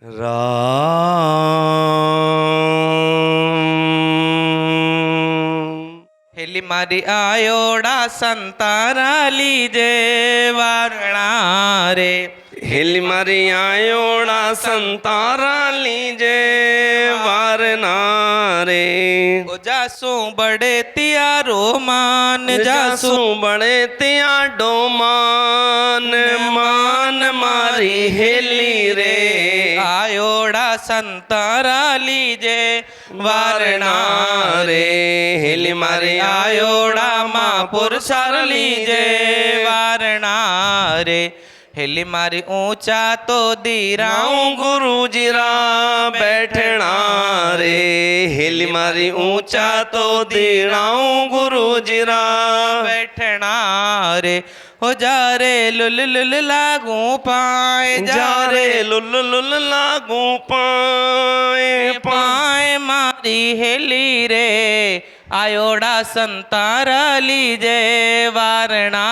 Ram heli मारी आयोड़ा संतारा लीजे वारणा रे। हिल मारी आयोड़ा संतारा लीजे वारना रे। ओ जासू बड़े तियारो मान जासू बड़े तिया डोमान मान मारी हेली रे। आयोड़ा संतारा लीजे वारणा रे हिल मारी आयोड़ा महापुर सर लीजे वारणा रे। हेली मारी ऊंचा तो दीराऊं गुरु जीरा बैठना रे। हिल मारी ऊंचा तो दीराऊं गुरु जीरा बैठना रे। हो जा रे लुल लुल लागू पाए जा रे लुल लुल लागू पाए पाए मारी हेली रे। आयोड़ा संतारा लीजे वारणा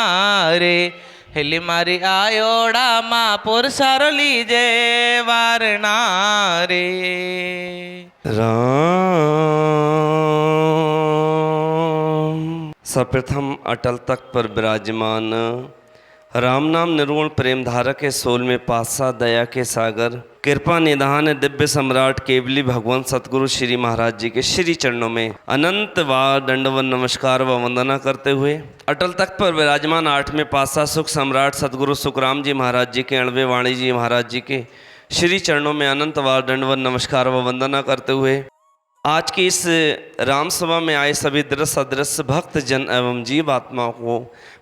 रे। हेली मारी आयोड़ा महापुर सर लीजे वारणा रे। राम सर्वप्रथम अटल तख्त पर विराजमान राम नाम निर्गुण प्रेम धारक के सोल में पातशाह दया के सागर कृपा निधान दिव्य सम्राट केवली भगवान सतगुरु श्री महाराज जी के श्री चरणों में अनंत बार दंडवत नमस्कार व वंदना करते हुए अटल तख्त पर विराजमान आठवें पातशाह सुख सम्राट सतगुरु सुखराम जी महाराज जी के 98 वाणी जी महाराज जी के श्री चरणों में अनंत बार दंडवत नमस्कार व वंदना करते हुए आज की इस राम सभा में आए सभी दृश्य अदृश्य भक्त जन एवं जीव आत्माओं को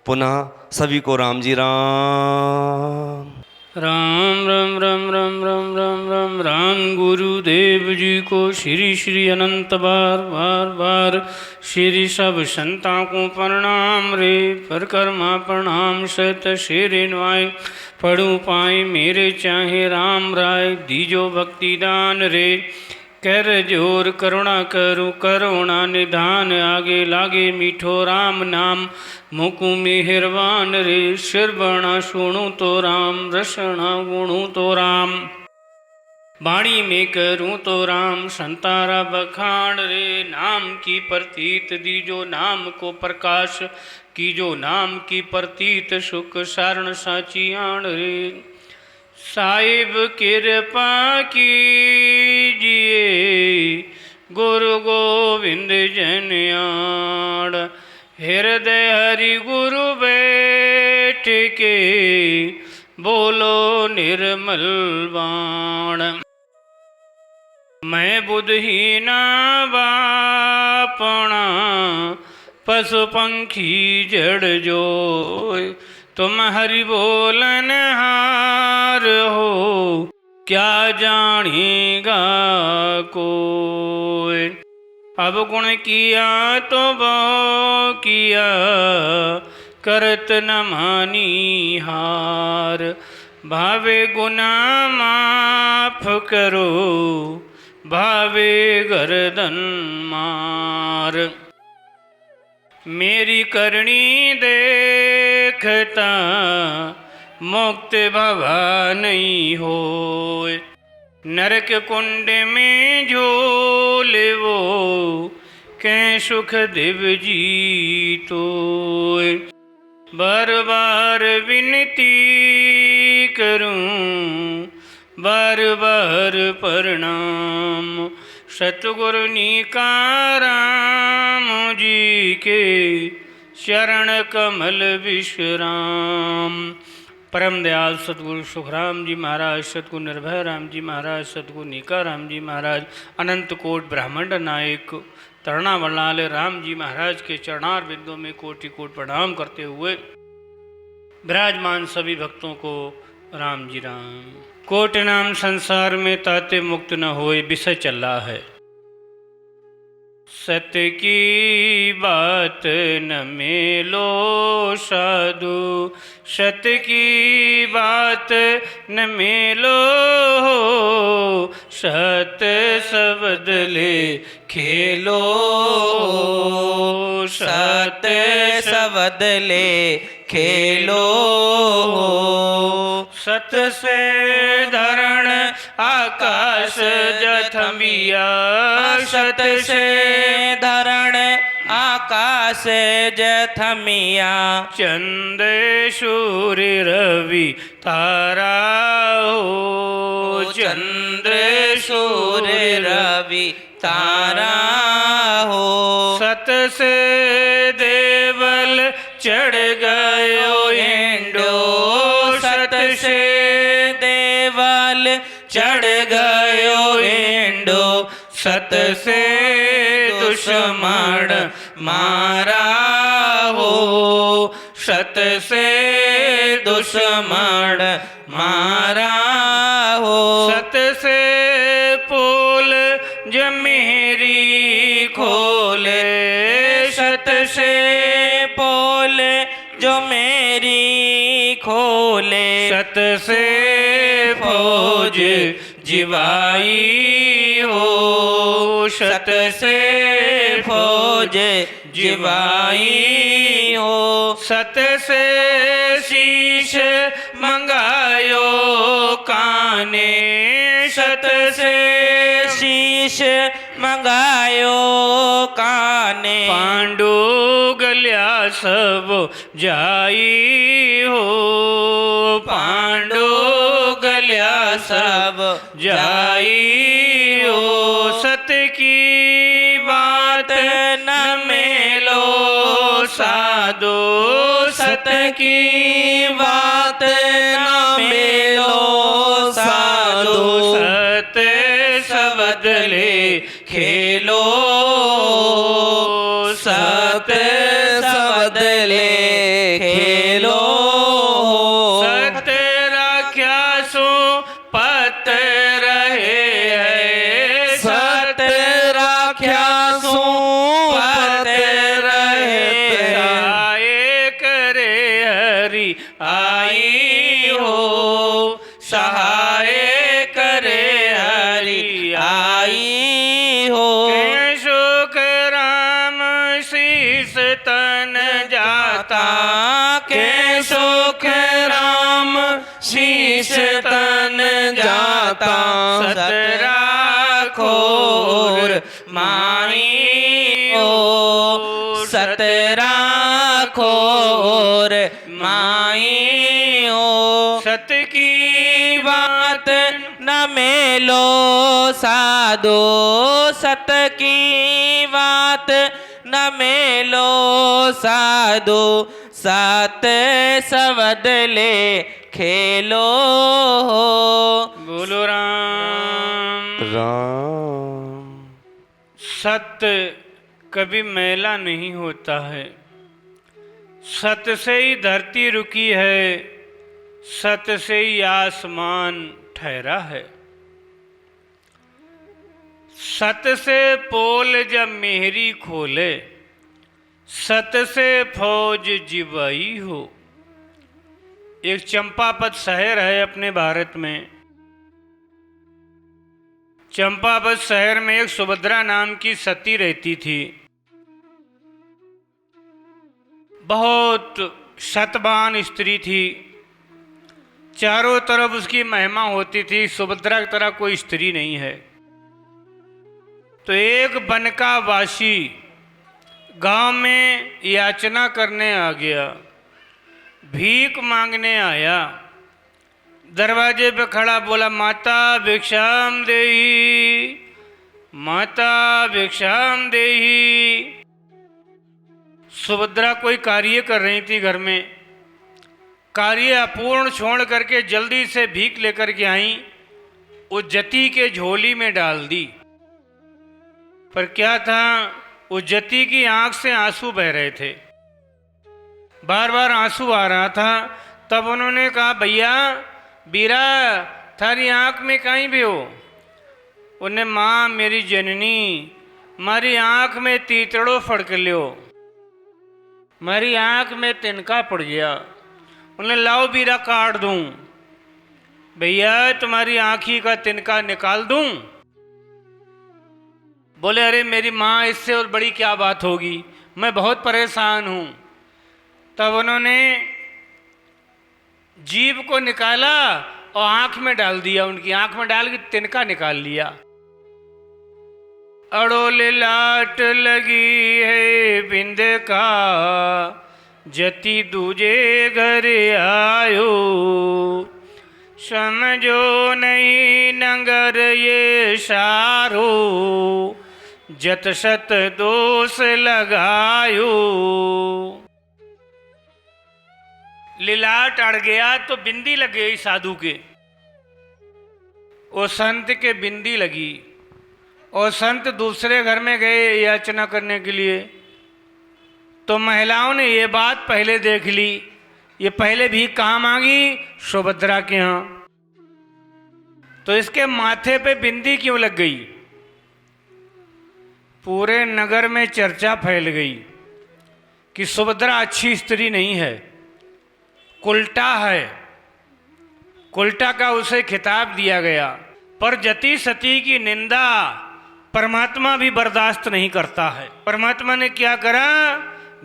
पुनः सभी को राम जी राम राम राम राम राम राम राम राम राम। गुरुदेव जी को श्री श्री अनंत बार बार बार श्री सब संतां को प्रणाम रे। परकर्मा प्रणाम सत शेरे न्वाय पढ़ू पाए मेरे चाहे राम राय। दीजो भक्ति दान रे कर जोर करुणा करू करुणा निधान। आगे लागे मीठो राम नाम मुकु मेहरबान रे। श्रवणा सुणु तो राम रसना गुणु तो राम। वाणी में करूँ तो राम संतारा बखान रे। नाम की प्रतीत दीजो नाम को प्रकाश कीजो नाम की प्रतीत सुख सारण साची आण रे। साहिब कृपा कीजिए गुरु गोविंद जनियाड़। हृदय हरि गुरु बैठ के बोलो निर्मल बाण। मैं बुद्धहीना बापणा पशु पंखी जड़ जोय। तुम हरि बोलन हार हो क्या जानेगा कोई। अब गुण किया तो वो किया करत न मानी हार। भावे गुना माफ करो भावे गर्दन मार। मेरी करनी देखता मुक्त भवा नहीं होए। नरक कुंड में झोल वो कै सुख दिव जीतोय। बार बार विनती करूं बार बार प्रणाम। सतगुरु निकाराम जी के चरण कमल विश्राम। परम दयाल सतगुरु सुखराम जी महाराज सतगुरु निर्भय राम जी महाराज सतगुरु निकाराम जी महाराज अनंत कोट ब्राह्मण नायक तरुणावलाल राम जी महाराज के चरणार बिंदों में कोटि कोट प्रणाम करते हुए विराजमान सभी भक्तों को राम जी राम। कोट नाम संसार में ताते मुक्त न होए विषय चल रहा है। सत्य की बात न मेलो साधु सत्य की बात न मेलो। सत्य शब्द ले खेलो सत्य शब्द ले खेलो। सत से धरण आख आकाश जथमिया सत से धरण आकाश जथमिया चंद सूर्य रवि तारा हो चंद्र सूर्य रवि तारा हो सत से देवल चढ़ गयो इंडो सत से देवल चढ़ गयो इंडो सत से दुश्मन मारा हो सत से दुश्मन मारा हो सत से पोल जमेरी खोले सत से पोल जो मेरी खोले सत से फौज जिवाई हो सत से फौज जिवाई हो सत से शीश मंगायो काने सत से शीश मंगायो काने पांडु गल्या सब जाई हो पांडु गल्या सब जाई हो सत की बात न मेलो साधो सत की बात न मेलो साधो सत सबदले खेलो सत सबदले खेलो सत राख्या सो पत रहे है सत राख्या सो पत रहे सहाय करे हरि आई हो सहाय करे हरि आई हो सुख राम शीस तन जाता के सुख राम शीश तन जाता सतरा खोर माई ओ सतरा खोर माई ओ सत की बात न मेलो साधो सत की बात न मेलो साधो सात सबदले खेलो बोलो राम राम। सत्य कभी मैला नहीं होता है सत्य से ही धरती रुकी है सत्य से ही आसमान ठहरा है सत्य से पोल जब मेहरी खोले सत्य से फौज जिवाई हो। एक चंपापत शहर है अपने भारत में। चंपावत शहर में एक सुभद्रा नाम की सती रहती थी। बहुत सतवान स्त्री थी, चारों तरफ उसकी महिमा होती थी। सुभद्रा की तरह कोई स्त्री नहीं है। तो एक वन का वासी गांव में याचना करने आ गया, भीख मांगने आया। दरवाजे पे खड़ा बोला, माता भिक्षाम देही, माता भिक्षाम देही। सुभद्रा कोई कार्य कर रही थी घर में, कार्य अपूर्ण छोड़ करके जल्दी से भीख लेकर के आई, उस जति के झोली में डाल दी। पर क्या था, उस जति की आंख से आंसू बह रहे थे, बार बार आंसू आ रहा था। तब उन्होंने कहा, भैया बीरा थारी आंख में कहीं भी हो। उन्हें, माँ मेरी जननी, मारी आंख में तीतड़ो फड़क लियो, मारी आंख में तिनका पड़ गया। उन्हें, लाओ बीरा काट दूं। भैया तुम्हारी आंखी का तिनका निकाल दूं? बोले, अरे मेरी माँ, इससे और बड़ी क्या बात होगी, मैं बहुत परेशान हूं। तब उन्होंने जीभ को निकाला और आंख में डाल दिया, उनकी आंख में डाल के तिनका निकाल लिया। अड़ोले लाट लगी है बिंद का, जति दूजे घर आयो, समझो नहीं नगर ये सारो, जत सत दोष लगायो। लिलाट अड़ गया तो बिंदी लग गई साधु के, और संत के बिंदी लगी, और संत दूसरे घर में गए याचना करने के लिए। तो महिलाओं ने ये बात पहले देख ली, ये पहले भी कहाँ मांगी? सुभद्रा के यहाँ। तो इसके माथे पे बिंदी क्यों लग गई? पूरे नगर में चर्चा फैल गई कि सुभद्रा अच्छी स्त्री नहीं है, कुल्टा है। कुल्टा का उसे खिताब दिया गया। पर जति सती की निंदा परमात्मा भी बर्दाश्त नहीं करता है। परमात्मा ने क्या करा?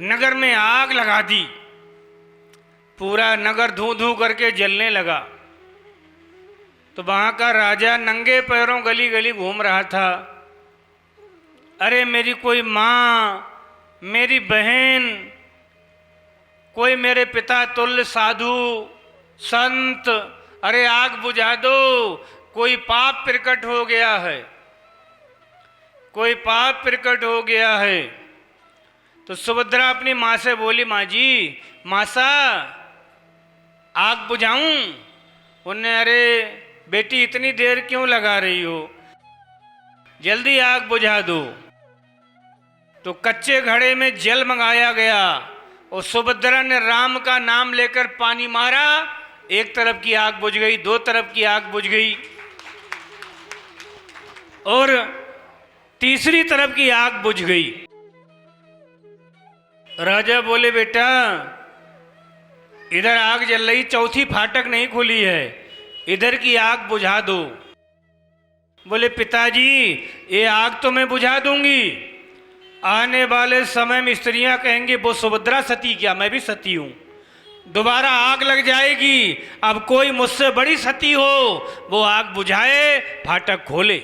नगर में आग लगा दी, पूरा नगर धू धू करके जलने लगा। तो वहां का राजा नंगे पैरों गली गली घूम रहा था। अरे मेरी कोई माँ, मेरी बहन, कोई मेरे पिता तुल्य साधु संत, अरे आग बुझा दो, कोई पाप प्रकट हो गया है, कोई पाप प्रकट हो गया है। तो सुभद्रा अपनी माँ से बोली, माँ जी, मासा आग बुझाऊं? उन्हें, अरे बेटी इतनी देर क्यों लगा रही हो, जल्दी आग बुझा दो। तो कच्चे घड़े में जल मंगाया गया और सुभद्रा ने राम का नाम लेकर पानी मारा, एक तरफ की आग बुझ गई, दो तरफ की आग बुझ गई, और तीसरी तरफ की आग बुझ गई। राजा बोले, बेटा इधर आग जल रही, चौथी फाटक नहीं खुली है, इधर की आग बुझा दो। बोले, पिताजी ये आग तो मैं बुझा दूंगी, आने वाले समय में स्त्रियां कहेंगी वो सुभद्रा सती क्या, मैं भी सती हूं, दोबारा आग लग जाएगी। अब कोई मुझसे बड़ी सती हो वो आग बुझाए, फाटक खोले।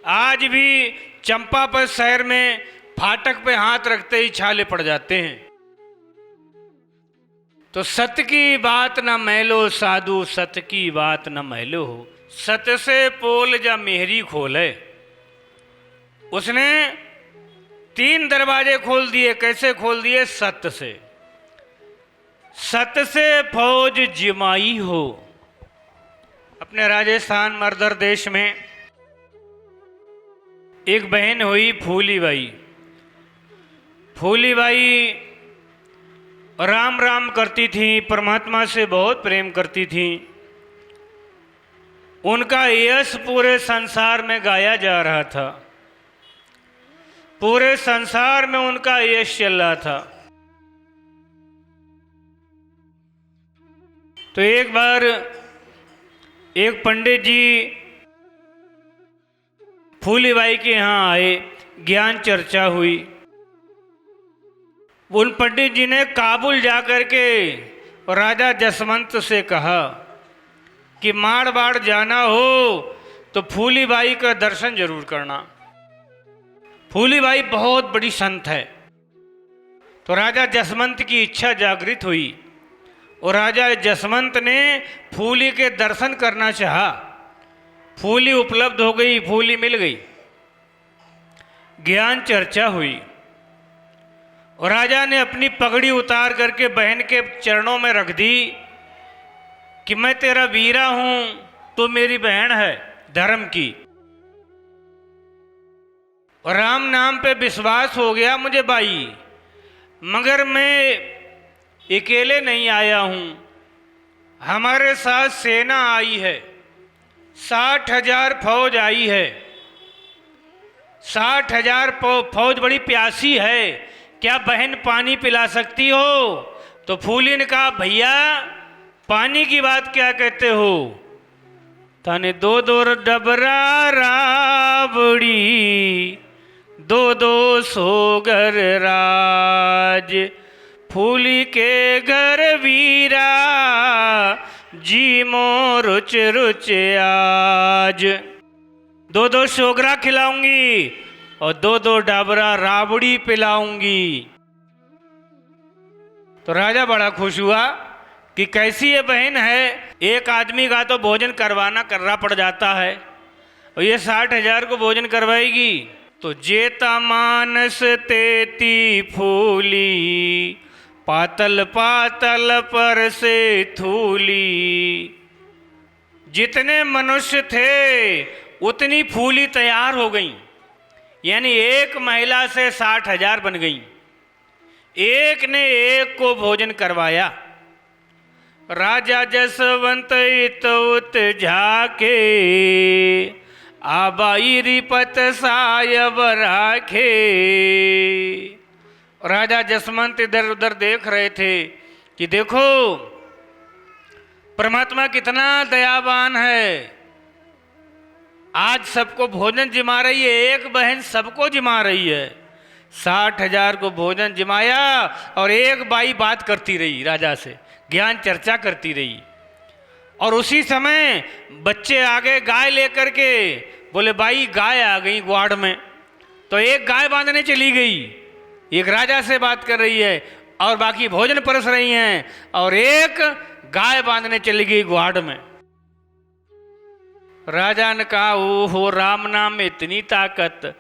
आज भी चंपापुर शहर में फाटक पे हाथ रखते ही छाले पड़ जाते हैं। तो सत की बात न मैलो साधु, सत की बात न मैलो हो, सत से पोल जा मेहरी खोले। उसने 3 दरवाजे खोल दिए। कैसे खोल दिए? सत से। सत से फौज जिमाई हो। अपने राजस्थान मर्दर देश में एक बहन हुई फूलीबाई। फूलीबाई राम राम करती थी, परमात्मा से बहुत प्रेम करती थी। उनका यश पूरे संसार में गाया जा रहा था, पूरे संसार में उनका यश चल रहा था। तो एक बार एक पंडित जी फूलीबाई के यहाँ आए, ज्ञान चर्चा हुई। उन पंडित जी ने काबुल जाकर के राजा जसवंत से कहा कि मारवाड़ जाना हो तो फूलीबाई का दर्शन जरूर करना। फूलीबाई बहुत बड़ी संत है। तो राजा जसवंत की इच्छा जागृत हुई और राजा जसवंत ने फूली के दर्शन करना चाहा। फूली उपलब्ध हो गई, फूली मिल गई, ज्ञान चर्चा हुई और राजा ने अपनी पगड़ी उतार करके बहन के चरणों में रख दी कि मैं तेरा वीरा हूं, तू मेरी बहन है धर्म की, और राम नाम पे विश्वास हो गया मुझे बाई, मगर मैं अकेले नहीं आया हूं, हमारे साथ सेना आई है, 60,000 फौज आई है। 60,000 फौज बड़ी प्यासी है, क्या बहन पानी पिला सकती हो? तो फूली ने कहा, भैया पानी की बात क्या कहते हो, ताने 2-2 डबरा राबड़ी, 2-2 सोगर राज, फूली के घर वीरा जी मोर रुच रुच आज। दो दो शोगरा खिलाऊंगी और दो दो डाबरा राबड़ी पिलाऊंगी। तो राजा बड़ा खुश हुआ कि कैसी ये बहन है, एक आदमी का तो भोजन करना पड़ जाता है और ये 60,000 को भोजन करवाएगी। तो जेता मानस तेती फूली, पातल पातल पर से थूली। जितने मनुष्य थे उतनी फूली तैयार हो गई, यानी एक महिला से 60,000 बन गई। एक ने एक को भोजन करवाया। राजा जसवंत इतउत झाके, आबाई रिपत सायब राखे। राजा जसवंत इधर उधर देख रहे थे कि देखो परमात्मा कितना दयावान है, आज सबको भोजन जिमा रही है, एक बहन सबको जिमा रही है। 60,000 को भोजन जिमाया और एक बाई बात करती रही, राजा से ज्ञान चर्चा करती रही। और उसी समय बच्चे आ गए गाय लेकर के, बोले भाई गाय आ गई ग्वाड़ में। तो एक गाय बांधने चली गई, एक राजा से बात कर रही है और बाकी भोजन परस रही हैं, और एक गाय बांधने चली गई ग्वाड़ में। राजा ने कहा ओहो राम नाम में इतनी ताकत,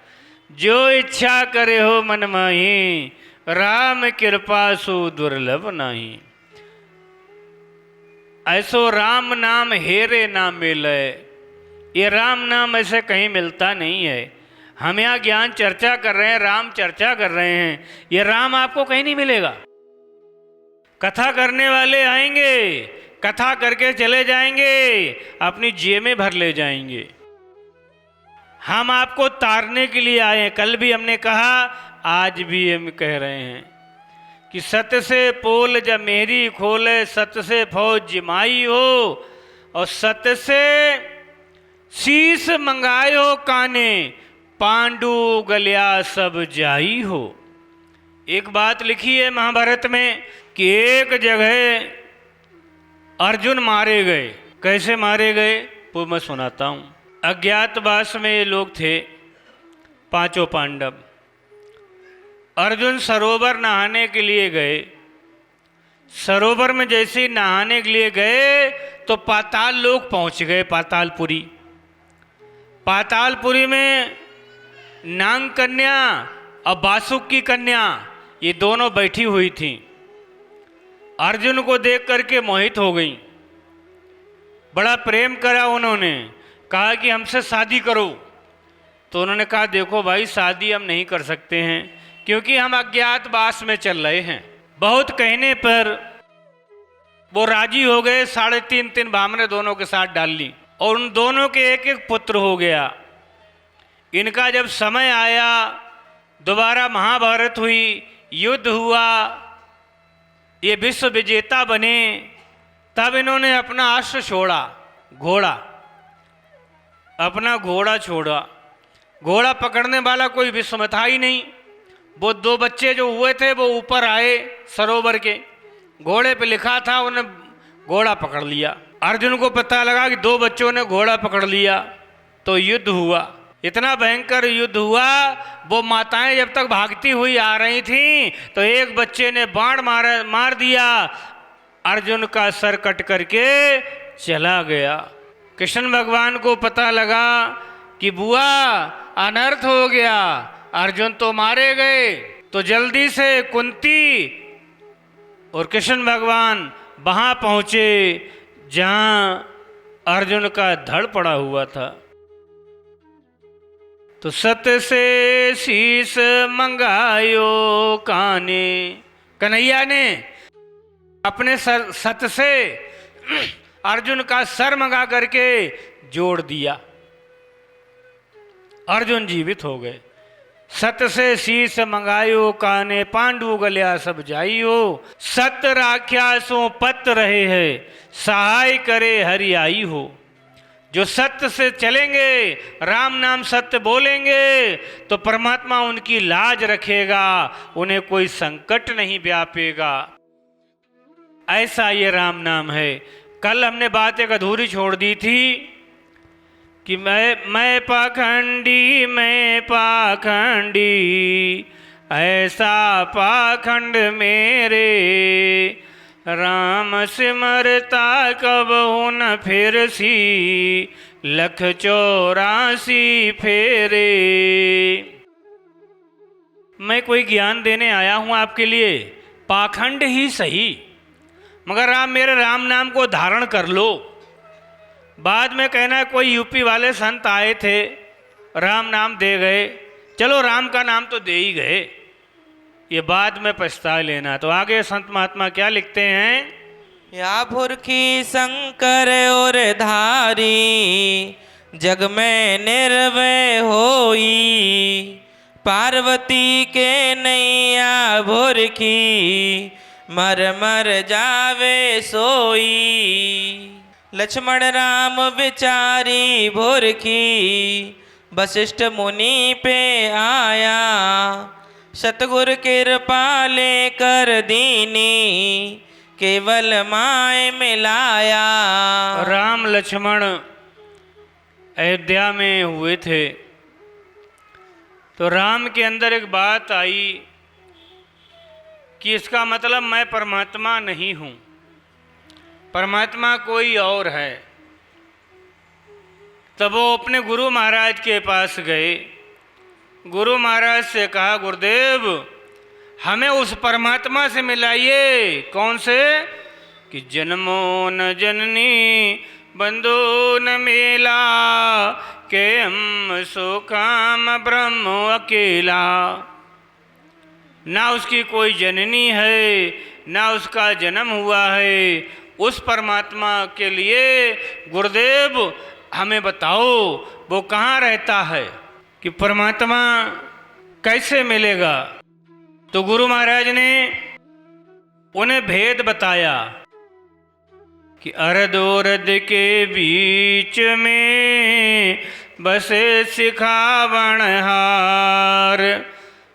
जो इच्छा करे हो मन माही, राम कृपा सु दुर्लभ नहीं। ऐसो राम नाम हेरे ना मिले, ये राम नाम ऐसे कहीं मिलता नहीं है। हम यहाँ ज्ञान चर्चा कर रहे हैं, राम चर्चा कर रहे हैं, ये राम आपको कहीं नहीं मिलेगा। कथा करने वाले आएंगे, कथा करके चले जाएंगे, अपनी जेब में भर ले जाएंगे। हम आपको तारने के लिए आए हैं। कल भी हमने कहा, आज भी हम कह रहे हैं कि सत्य से पोल जब मेरी खोले, सत्य से फौज जिमाई हो, और सत्य से शीश मंगायो काने, पांडु गलिया सब जाई हो। एक बात लिखी है महाभारत में कि एक जगह अर्जुन मारे गए। कैसे मारे गए वो मैं सुनाता हूँ। अज्ञातवास में ये लोग थे, पांचों पांडव। अर्जुन सरोवर नहाने के लिए गए। सरोवर में जैसे ही नहाने के लिए गए तो पाताल लोक पहुंच गए, पातालपुरी। पातालपुरी में नाग कन्या और बासुक की कन्या, ये दोनों बैठी हुई थीं। अर्जुन को देख करके मोहित हो गई, बड़ा प्रेम करा उन्होंने, कहा कि हमसे शादी करो। तो उन्होंने कहा देखो भाई शादी हम नहीं कर सकते हैं, क्योंकि हम अज्ञातवास में चल रहे हैं। बहुत कहने पर वो राजी हो गए, 3.5 भामरे दोनों के साथ डाल ली, और उन दोनों के एक एक पुत्र हो गया। इनका जब समय आया, दोबारा महाभारत हुई, युद्ध हुआ, ये विश्व विजेता बने, तब इन्होंने अपना अश्व छोड़ा, घोड़ा, अपना घोड़ा छोड़ा। घोड़ा पकड़ने वाला कोई विश्व में था ही नहीं। वो 2 बच्चे जो हुए थे वो ऊपर आए सरोवर के, घोड़े पे लिखा था, उन्हें घोड़ा पकड़ लिया। अर्जुन को पता लगा कि 2 बच्चों ने घोड़ा पकड़ लिया, तो युद्ध हुआ। इतना भयंकर युद्ध हुआ, वो माताएं जब तक भागती हुई आ रही थीं तो एक बच्चे ने बाण मार दिया, अर्जुन का सर कट करके चला गया। कृष्ण भगवान को पता लगा कि बुआ अनर्थ हो गया, अर्जुन तो मारे गए। तो जल्दी से कुंती और कृष्ण भगवान वहां पहुंचे जहां अर्जुन का धड़ पड़ा हुआ था। तो सत्य से शीश मंगायो काने, कन्हैया ने अपने सत्य से अर्जुन का सर मंगा करके जोड़ दिया। अर्जुन जीवित हो गए। सत्य से शीश मंगायो काने, पांडु गलिया सब जाइयो। सत्य राख्या सो पत रहे है, सहाय करे हरि आई हो। जो सत्य से चलेंगे, राम नाम सत्य बोलेंगे, तो परमात्मा उनकी लाज रखेगा, उन्हें कोई संकट नहीं व्यापेगा। ऐसा ये राम नाम है। कल हमने बात एक अधूरी छोड़ दी थी कि मैं पाखंडी ऐसा पाखंड मेरे, राम सिमरता कब हो न फिर सी 184 फेरे। मैं कोई ज्ञान देने आया हूं आपके लिए, पाखंड ही सही, मगर आप मेरे राम नाम को धारण कर लो। बाद में कहना कोई यूपी वाले संत आए थे, राम नाम दे गए, चलो राम का नाम तो दे ही गए, ये बाद में पछता लेना। तो आगे संत महात्मा क्या लिखते हैं? या भुरखी शंकर और धारी, जग में निर्भय होई, पार्वती के नैया भुरखी, मर मर जावे सोई। लक्ष्मण राम विचारी भुरखी, वशिष्ठ मुनि पे आया, सतगुर कृपा लेकर दीनी, केवल माय मिलाया। राम लक्ष्मण अयोध्या में हुए थे, तो राम के अंदर एक बात आई कि इसका मतलब मैं परमात्मा नहीं हूँ, परमात्मा कोई और है। तब वो अपने गुरु महाराज के पास गए, गुरु महाराज से कहा गुरुदेव हमें उस परमात्मा से मिलाइए। कौन से? कि जन्मो न जननी बंधु न मेला, के हम सुखाम ब्रह्म अकेला। ना उसकी कोई जननी है, ना उसका जन्म हुआ है। उस परमात्मा के लिए गुरुदेव हमें बताओ वो कहाँ रहता है, कि परमात्मा कैसे मिलेगा। तो गुरु महाराज ने उन्हें भेद बताया कि अरद औरद के बीच में बसे सिखावण हार,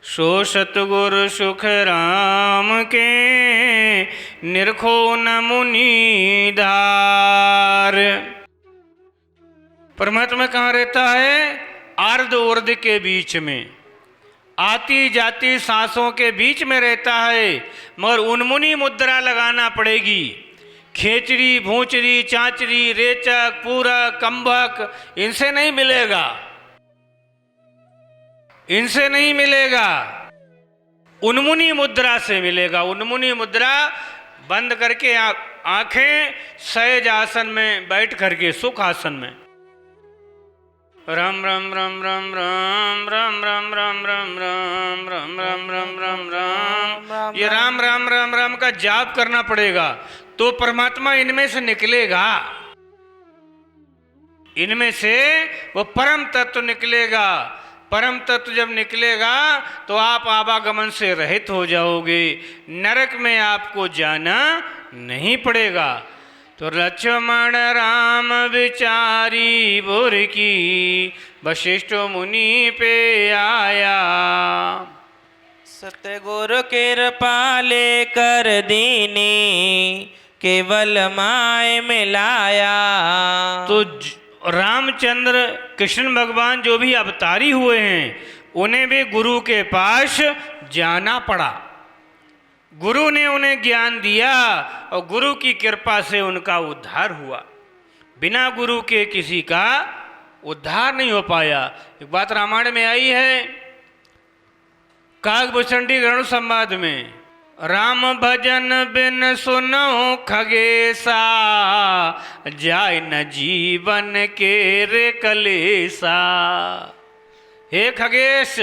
सो सतगुरु सुख राम के निरखो न मुनि धार। परमात्मा कहाँ रहता है? अर्ध उर्द के बीच में, आती जाती सांसों के बीच में रहता है, मगर उन्मुनी मुद्रा लगाना पड़ेगी। खेचरी, भूचरी, चांचरी, रेचक, पूरक, कंभक, इनसे नहीं मिलेगा, इनसे नहीं मिलेगा, उन्मुनी मुद्रा से मिलेगा। उन्मुनी मुद्रा बंद करके आंखें, सहज आसन में बैठ करके, सुख आसन में राम राम राम राम राम राम राम राम राम राम राम राम राम राम राम, ये राम राम राम राम का जाप करना पड़ेगा, तो परमात्मा इनमें से निकलेगा, इनमें से वो परम तत्व निकलेगा। परम तत्व जब निकलेगा तो आप आवागमन से रहित हो जाओगे, नरक में आपको जाना नहीं पड़ेगा। तो लक्ष्मण राम विचारी भुरखी, वशिष्ठ मुनि पे आया, सतगुरु कृपा लेकर दीनी, केवल माय मिलाया। तो रामचंद्र कृष्ण भगवान जो भी अवतारी हुए हैं, उन्हें भी गुरु के पास जाना पड़ा। गुरु ने उन्हें ज्ञान दिया और गुरु की कृपा से उनका उद्धार हुआ। बिना गुरु के किसी का उद्धार नहीं हो पाया। एक बात रामायण में आई है, काकभूषणी गरुड़ संवाद में, राम भजन बिन सुनो खगेसा, जाय न जीवन के रे कलेसा। हे खगेश,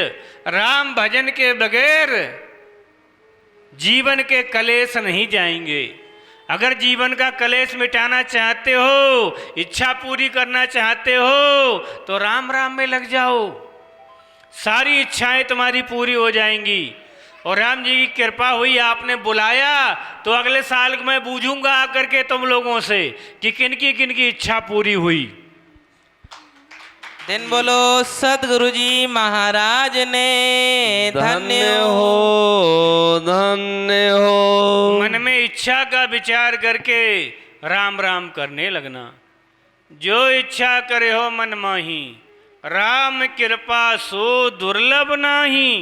राम भजन के बगैर जीवन के कलेश नहीं जाएंगे। अगर जीवन का कलेश मिटाना चाहते हो, इच्छा पूरी करना चाहते हो, तो राम राम में लग जाओ, सारी इच्छाएं तुम्हारी पूरी हो जाएंगी। और राम जी की कृपा हुई, आपने बुलाया, तो अगले साल मैं बूझूंगा आकर के तुम लोगों से कि किनकी किनकी इच्छा पूरी हुई। दिन बोलो सदगुरु जी महाराज ने, धन्य हो, धन्य हो। मन में इच्छा का विचार करके राम राम करने लगना। जो इच्छा करे हो मन माही, राम कृपा सो दुर्लभ नाही।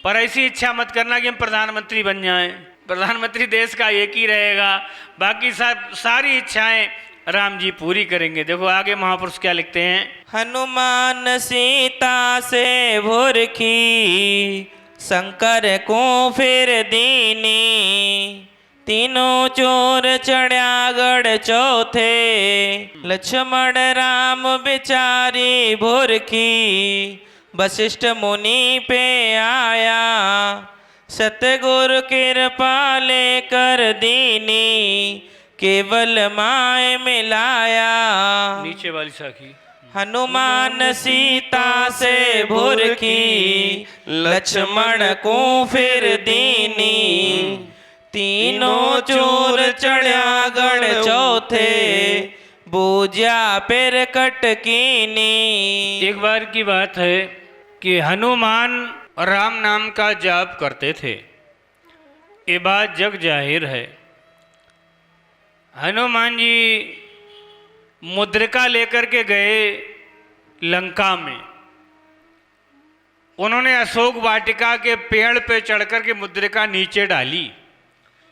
पर ऐसी इच्छा मत करना कि हम प्रधानमंत्री बन जाएं। प्रधानमंत्री देश का एक ही रहेगा, बाकी सारी इच्छाएं राम जी पूरी करेंगे। देखो आगे महापुरुष क्या लिखते हैं। हनुमान सीता से भुरखी, शंकर को फिर दीनी। तीनों चोर चढ़्या गढ़ चौथे, लक्ष्मण राम बिचारी भुरखी। वशिष्ठ मुनि पे आया, सतगुरु कृपा लेकर दीनी। केवल माय मिलाया, नीचे वाली साखी। हनुमान सीता से भुरखी, लक्ष्मण को फिर दीनी। तीनों चोर चढ़्या गढ़ चौथे, बूझा फिर कटकीनी। एक बार की बात है कि हनुमान राम नाम का जाप करते थे। ये बात जग जाहिर है। हनुमान जी मुद्रिका लेकर के गए लंका में। उन्होंने अशोक वाटिका के पेड़ पे चढ़कर के मुद्रिका नीचे डाली।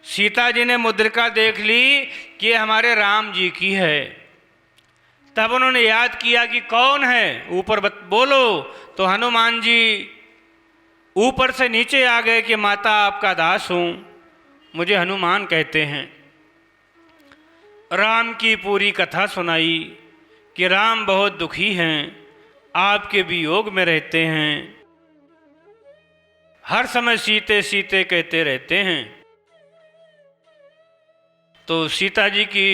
सीता जी ने मुद्रिका देख ली कि ये हमारे राम जी की है। तब उन्होंने याद किया कि कौन है, ऊपर बोलो। तो हनुमान जी ऊपर से नीचे आ गए कि माता आपका दास हूँ, मुझे हनुमान कहते हैं। राम की पूरी कथा सुनाई कि राम बहुत दुखी हैं, आपके वियोग में रहते हैं, हर समय सीते सीते कहते रहते हैं। तो सीता जी की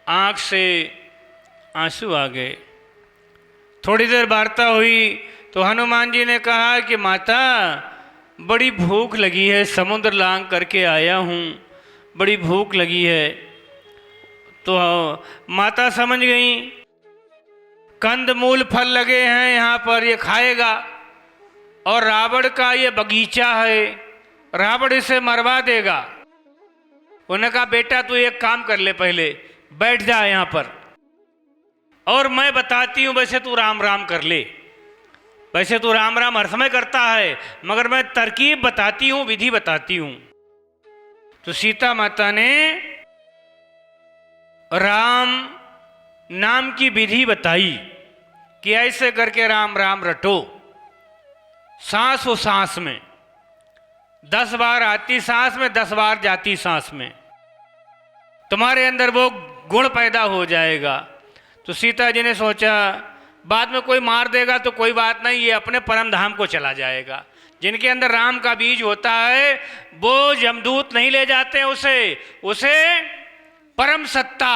आँख से आंसू आ गए। थोड़ी देर वार्ता हुई तो हनुमान जी ने कहा कि माता बड़ी भूख लगी है, समुद्र लांग करके आया हूँ, बड़ी भूख लगी है। तो माता समझ गई, कंद मूल फल लगे हैं यहाँ पर, ये खाएगा। और रावण का ये बगीचा है, रावण इसे मरवा देगा। उन्होंने कहा बेटा तू एक काम कर ले, पहले बैठ जा यहाँ पर और मैं बताती हूँ। वैसे तू राम राम कर ले, वैसे तू राम राम हर समय करता है, मगर मैं तरकीब बताती हूँ, विधि बताती हूँ। तो सीता माता ने राम नाम की विधि बताई कि ऐसे करके राम राम रटो। सांस वो सांस में 10 बार आती सांस में, 10 बार जाती सांस में, तुम्हारे अंदर वो गुण पैदा हो जाएगा। तो सीता जी ने सोचा बाद में कोई मार देगा तो कोई बात नहीं, ये अपने परम धाम को चला जाएगा। जिनके अंदर राम का बीज होता है वो यमदूत नहीं ले जाते उसे परम सत्ता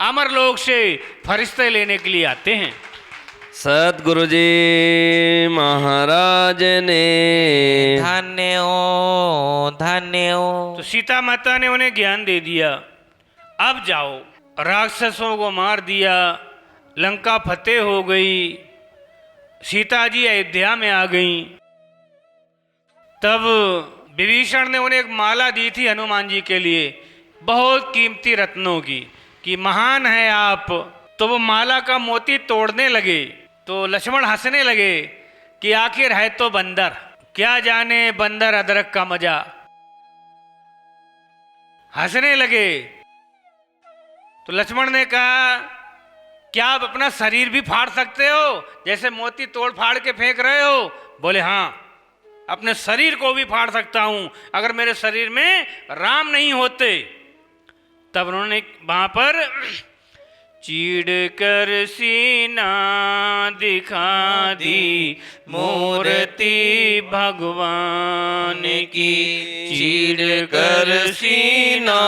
अमर लोक से फरिश्ते लेने के लिए आते हैं। सतगुरु जी महाराज ने धन्य हो, धन्य हो। तो सीता माता ने उन्हें ज्ञान दे दिया, अब जाओ। राक्षसों को मार दिया, लंका फतेह हो गई, सीता जी अयोध्या में आ गईं। तब विभीषण ने उन्हें एक माला दी थी हनुमान जी के लिए, बहुत कीमती रत्नों की, कि महान है आप। तो वो माला का मोती तोड़ने लगे तो लक्ष्मण हंसने लगे कि आखिर है तो बंदर, क्या जाने बंदर अदरक का मजा। हंसने लगे तो लक्ष्मण ने कहा क्या आप अपना शरीर भी फाड़ सकते हो, जैसे मोती तोड़ फाड़ के फेंक रहे हो? बोले हाँ, अपने शरीर को भी फाड़ सकता हूं अगर मेरे शरीर में राम नहीं होते। तब उन्होंने वहां पर चीड़ कर सीना दिखा दी मूर्ति भगवान की, चीड़ कर सीना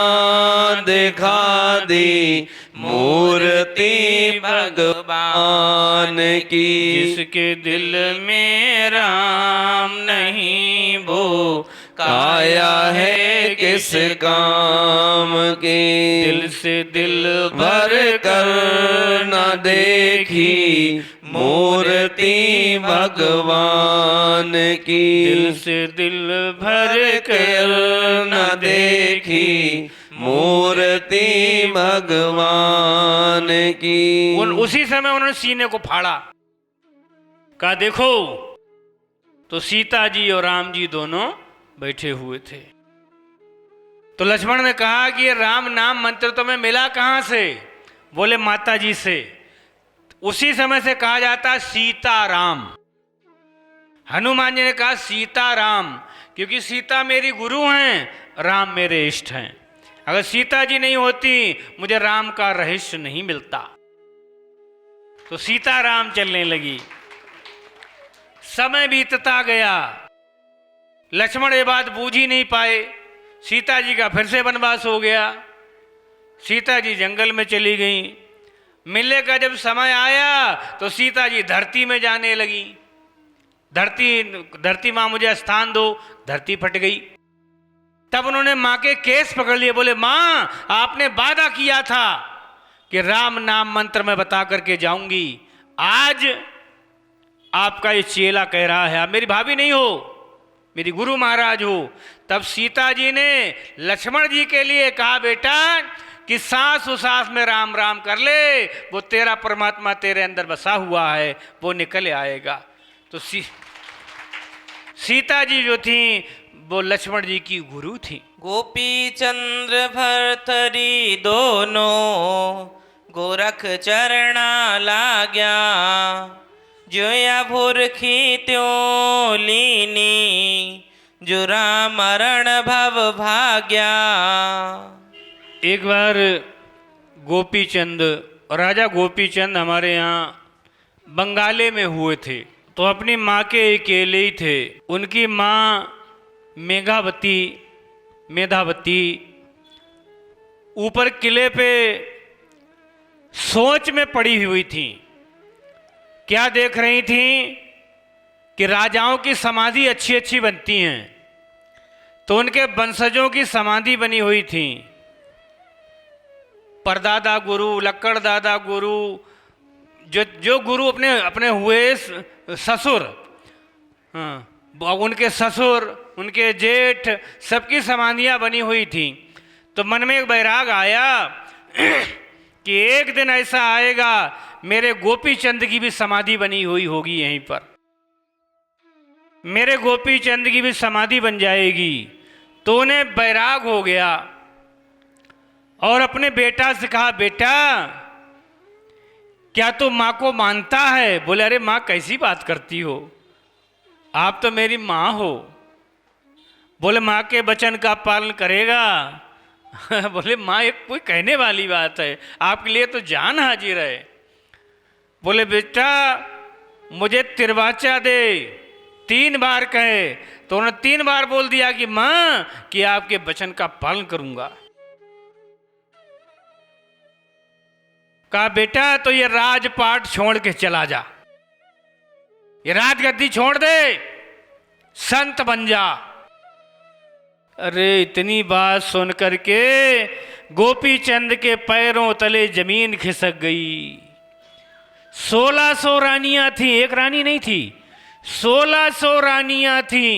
दिखा दी मूर्ति भगवान की। जिसके दिल में राम नहीं वो काया है किस काम की। दिल से दिल भर कर न देखी मूर्ति भगवान की। दिल से दिल भर कर न देखी मूर्ति भगवान की। उसी समय उन्होंने सीने को फाड़ा, कहा देखो, तो सीता जी और राम जी दोनों बैठे हुए थे। तो लक्ष्मण ने कहा कि ये राम नाम मंत्र तुम्हें मिला कहां से? बोले माता जी से। उसी समय से कहा जाता सीताराम। हनुमान जी ने कहा सीताराम, क्योंकि सीता मेरी गुरु हैं, राम मेरे इष्ट हैं। अगर सीता जी नहीं होती मुझे राम का रहस्य नहीं मिलता। तो सीताराम चलने लगी। समय बीतता गया, लक्ष्मण ये बात बूझ ही नहीं पाए। सीता जी का फिर से वनवास हो गया। सीता जी जंगल में चली गई। मिलने का जब समय आया तो सीता जी धरती में जाने लगी। धरती माँ मुझे स्थान दो। धरती फट गई। तब उन्होंने माँ के केस पकड़ लिए। बोले माँ, आपने वादा किया था कि राम नाम मंत्र में बता करके जाऊंगी। आज आपका ये चेला कह रहा है, आप मेरी भाभी नहीं हो, मेरी गुरु महाराज हो। तब सीता जी ने लक्ष्मण जी के लिए कहा बेटा कि सांस उसास में राम राम कर ले, वो तेरा परमात्मा तेरे अंदर बसा हुआ है, वो निकल आएगा। तो सीता जी जो थी वो लक्ष्मण जी की गुरु थी। गोपी चंद्र भरथरी दोनों गोरख चरणा लाग्या। जोया भुरखी त्यों लीनी जुरा मरण भव भाग्या। एक बार गोपीचंद, राजा गोपीचंद हमारे यहाँ बंगाले में हुए थे। तो अपनी माँ के अकेले ही थे। उनकी माँ मेधावती ऊपर किले पे सोच में पड़ी हुई थी। क्या देख रही थी कि राजाओं की समाधि अच्छी अच्छी बनती हैं, तो उनके वंशजों की समाधि बनी हुई थी। परदादा गुरु, लक्कड़ दादा गुरु, जो गुरु अपने हुए ससुर, हाँ, उनके ससुर, उनके जेठ, सबकी समाधियां बनी हुई थी। तो मन में एक बैराग आया कि एक दिन ऐसा आएगा मेरे गोपी चंद की भी समाधि बनी हुई होगी यहीं पर, मेरे गोपी चंद की भी समाधि बन जाएगी। तो उन्हें बैराग हो गया और अपने बेटा से कहा बेटा क्या तू माँ को मानता है? बोले अरे माँ कैसी बात करती हो, आप तो मेरी माँ हो। बोले माँ के वचन का पालन करेगा? बोले माँ एक कोई कहने वाली बात है, आपके लिए तो जान हाजिर है। बोले बेटा मुझे तिरवाचा दे। 3 बार कहे तो उन्होंने 3 बार बोल दिया कि माँ कि आपके वचन का पालन करूंगा। कहा बेटा तो ये राजपाट छोड़ के चला जा, ये राजगद्दी छोड़ दे, संत बन जा। अरे इतनी बात सुन करके गोपी चंद के पैरों तले जमीन खिसक गई। 1600 रानियां थी, एक रानी नहीं थी, 1600 रानियां थी।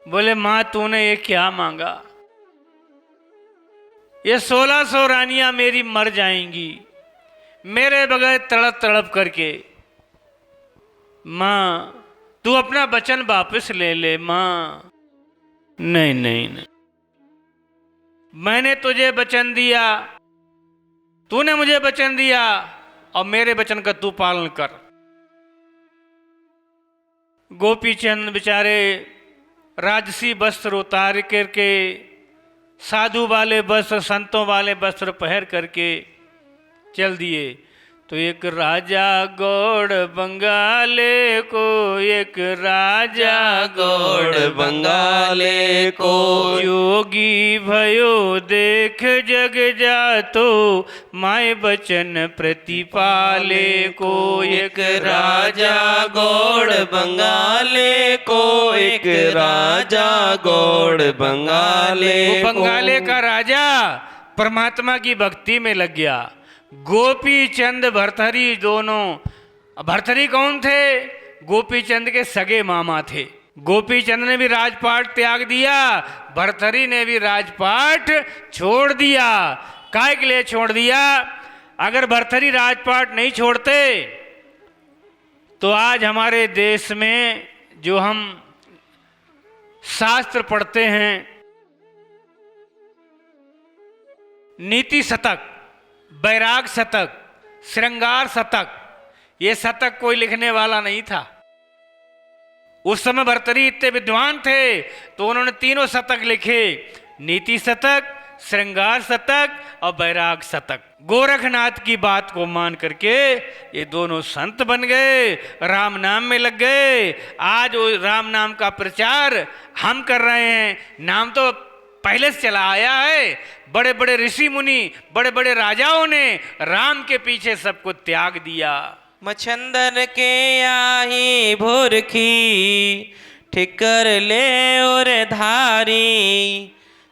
बोले मां तूने ये क्या मांगा? ये 1600 रानियां मेरी मर जाएंगी मेरे बगैर तड़प तड़प करके। मां तू अपना वचन वापस ले ले। मां नहीं नहीं नहीं, मैंने तुझे वचन दिया, तूने मुझे वचन दिया और मेरे वचन का तू पालन कर। गोपीचंद बेचारे राजसी वस्त्र उतार करके, साधु वाले वस्त्र, संतों वाले वस्त्र पहन करके चल दिए। तो एक राजा गौड़ बंगाले को, एक राजा गौड़ बंगाले को, योगी भयो देख जग जातो, माय बचन प्रतिपाले को। एक राजा गौड़ बंगाले को, एक राजा गौड़ बंगाले को। बंगाले का राजा परमात्मा की भक्ति में लग गया। गोपी चंद भर्तहरि दोनों। भर्तहरि कौन थे? गोपी चंद के सगे मामा थे। गोपी चंद ने भी राजपाट त्याग दिया, भर्तहरि ने भी राजपाट छोड़ दिया। काहे के लिए छोड़ दिया? अगर भर्तहरि राजपाट नहीं छोड़ते तो आज हमारे देश में जो हम शास्त्र पढ़ते हैं, नीति शतक, बैराग शतक, श्रृंगार शतक, ये शतक कोई लिखने वाला नहीं था। उस समय भर्तहरि इतने विद्वान थे तो उन्होंने तीनों शतक लिखे, नीति शतक, श्रृंगार शतक और बैराग शतक। गोरखनाथ की बात को मान करके ये दोनों संत बन गए, राम नाम में लग गए। आज वो राम नाम का प्रचार हम कर रहे हैं। नाम तो पहले से चला आया है। बड़े बड़े ऋषि मुनि, बड़े बड़े राजाओं ने राम के पीछे सबको त्याग दिया। मछंदर के आही भोरखी, ठिकर ले और धारी,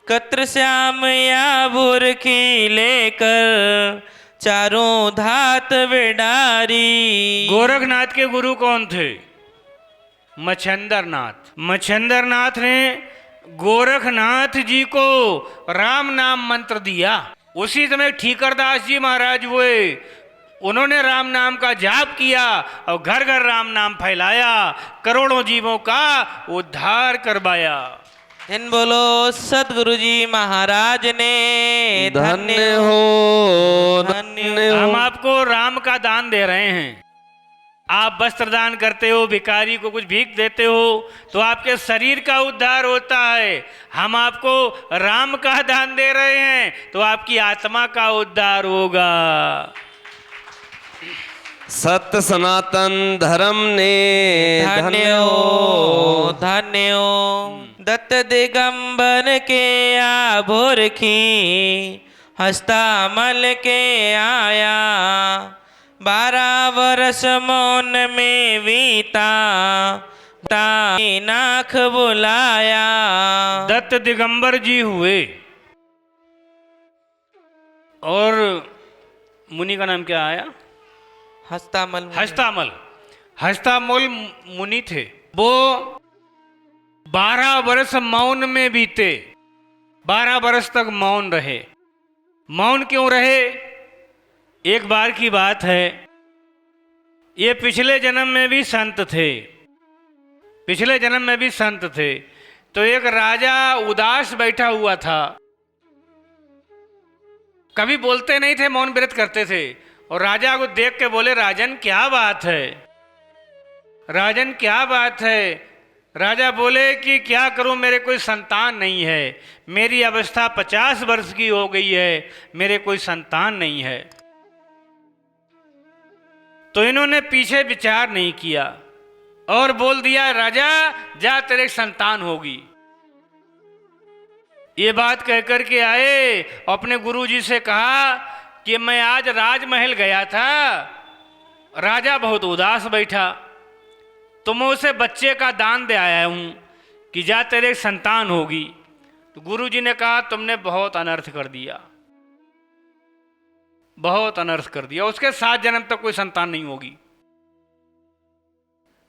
कत्र श्याम या भोरखी लेकर, चारों धात बिडारी। गोरखनाथ के गुरु कौन थे? मछंदरनाथ। मछंदरनाथ ने गोरखनाथ जी को राम नाम मंत्र दिया। उसी समय ठीकरदास जी महाराज हुए, उन्होंने राम नाम का जाप किया और घर घर राम नाम फैलाया, करोड़ों जीवों का उद्धार करवाया। इन बोलो सतगुरु जी महाराज ने धन्य हो, धन्य हो। हम आपको राम का दान दे रहे हैं। आप वस्त्र दान करते हो, भिखारी को कुछ भीख देते हो तो आपके शरीर का उद्धार होता है। हम आपको राम का दान दे रहे हैं तो आपकी आत्मा का उद्धार होगा। सत्य सनातन धर्म ने धन्य हो, धन्य हो। दत्त दिगंबर के आभोरखी, हस्तामल के आया, 12 वर्ष मौन में बीता, नाख बुलाया। दत्त दिगंबर जी हुए और मुनि का नाम क्या आया? हस्तामल। हस्तामल। हस्तामल मुनि थे। वो 12 वर्ष मौन में बीते, 12 वर्ष तक मौन रहे। मौन क्यों रहे? एक बार की बात है, ये पिछले जन्म में भी संत थे, पिछले जन्म में भी संत थे। तो एक राजा उदास बैठा हुआ था, कभी बोलते नहीं थे, मौन व्रत करते थे। और राजा को देख के बोले, राजन क्या बात है, राजन क्या बात है। राजा बोले कि क्या करूं, मेरे कोई संतान नहीं है, मेरी अवस्था 50 वर्ष की हो गई है, मेरे कोई संतान नहीं है। तो इन्होंने पीछे विचार नहीं किया और बोल दिया, राजा जा तेरे संतान होगी। ये बात कहकर के आए, अपने गुरुजी से कहा कि मैं आज राजमहल गया था, राजा बहुत उदास बैठा, तो मैं उसे बच्चे का दान दे आया हूं कि जा तेरे संतान होगी। तो गुरुजी ने कहा, तुमने बहुत अनर्थ कर दिया, बहुत अनर्थ कर दिया, उसके 7 जन्म तक कोई संतान नहीं होगी।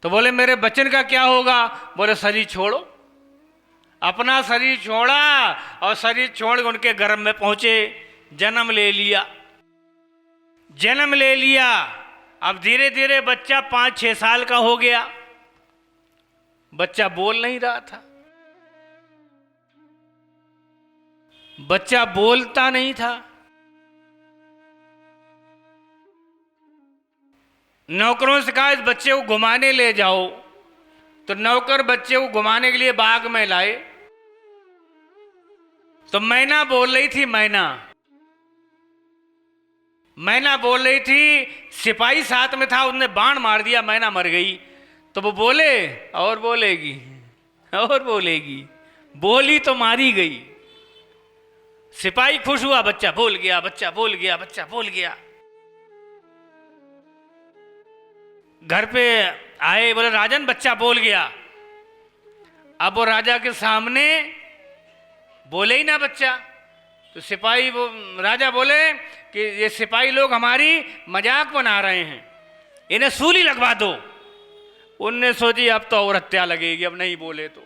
तो बोले, मेरे बच्चन का क्या होगा? बोले, शरीर छोड़ो। अपना शरीर छोड़ा और शरीर छोड़ के उनके गर्भ में पहुंचे, जन्म ले लिया, जन्म ले लिया। अब धीरे धीरे बच्चा 5-6 साल का हो गया, बच्चा बोल नहीं रहा था, बच्चा बोलता नहीं था। नौकरों से कहा, इस बच्चे को घुमाने ले जाओ। तो नौकर बच्चे को घुमाने के लिए बाग में लाए। तो मैना बोल रही थी, मैना मैना बोल रही थी। सिपाही साथ में था, उसने बाण मार दिया, मैना मर गई। तो वो बोले, और बोलेगी, और बोलेगी, बोली तो मारी गई। सिपाही खुश हुआ, बच्चा बोल गया, बच्चा बोल गया, बच्चा बोल गया। घर पे आए, बोले, राजन बच्चा बोल गया। अब वो राजा के सामने बोले ही ना बच्चा, तो सिपाही वो राजा बोले कि ये सिपाही लोग हमारी मजाक बना रहे हैं, इन्हें सूली लगवा दो। उनने सोची अब तो और हत्या लगेगी, अब नहीं बोले तो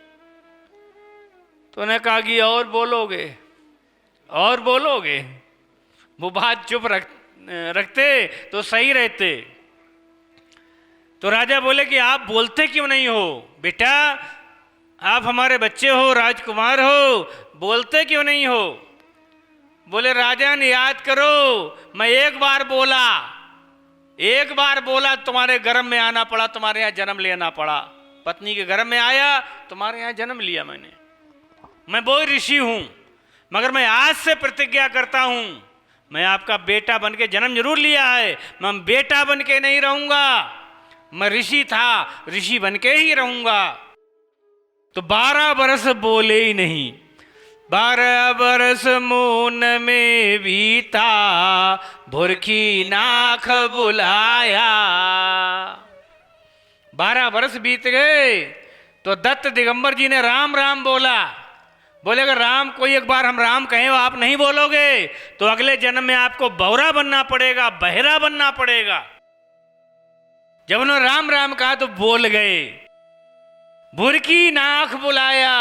उन्हें कहा कि और बोलोगे, और बोलोगे। वो बात चुप रखते तो सही रहते। तो राजा बोले कि आप बोलते क्यों नहीं हो बेटा, आप हमारे बच्चे हो, राजकुमार हो, बोलते क्यों नहीं हो? बोले राजन याद करो, मैं एक बार बोला तुम्हारे गर्भ में आना पड़ा, तुम्हारे यहाँ जन्म लेना पड़ा। पत्नी के गर्भ में आया, तुम्हारे यहाँ जन्म लिया मैंने। मैं वो ऋषि हूं, मगर मैं आज से प्रतिज्ञा करता हूं, मैं आपका बेटा बन के जन्म जरूर लिया है, मैं बेटा बन के नहीं रहूंगा, मैं ऋषि था, ऋषि बन के ही रहूंगा। तो 12 बरस बोले ही नहीं। 12 बरस मून में बीता, भुरखी नाख बुलाया। 12 बरस बीत गए तो दत्त दिगंबर जी ने राम राम बोला। बोले अगर राम कोई एक बार हम राम कहें आप नहीं बोलोगे तो अगले जन्म में आपको बौरा बनना पड़ेगा, बहरा बनना पड़ेगा। जब उन्होंने राम राम कहा तो बोल गए। भुरकी नाख बुलाया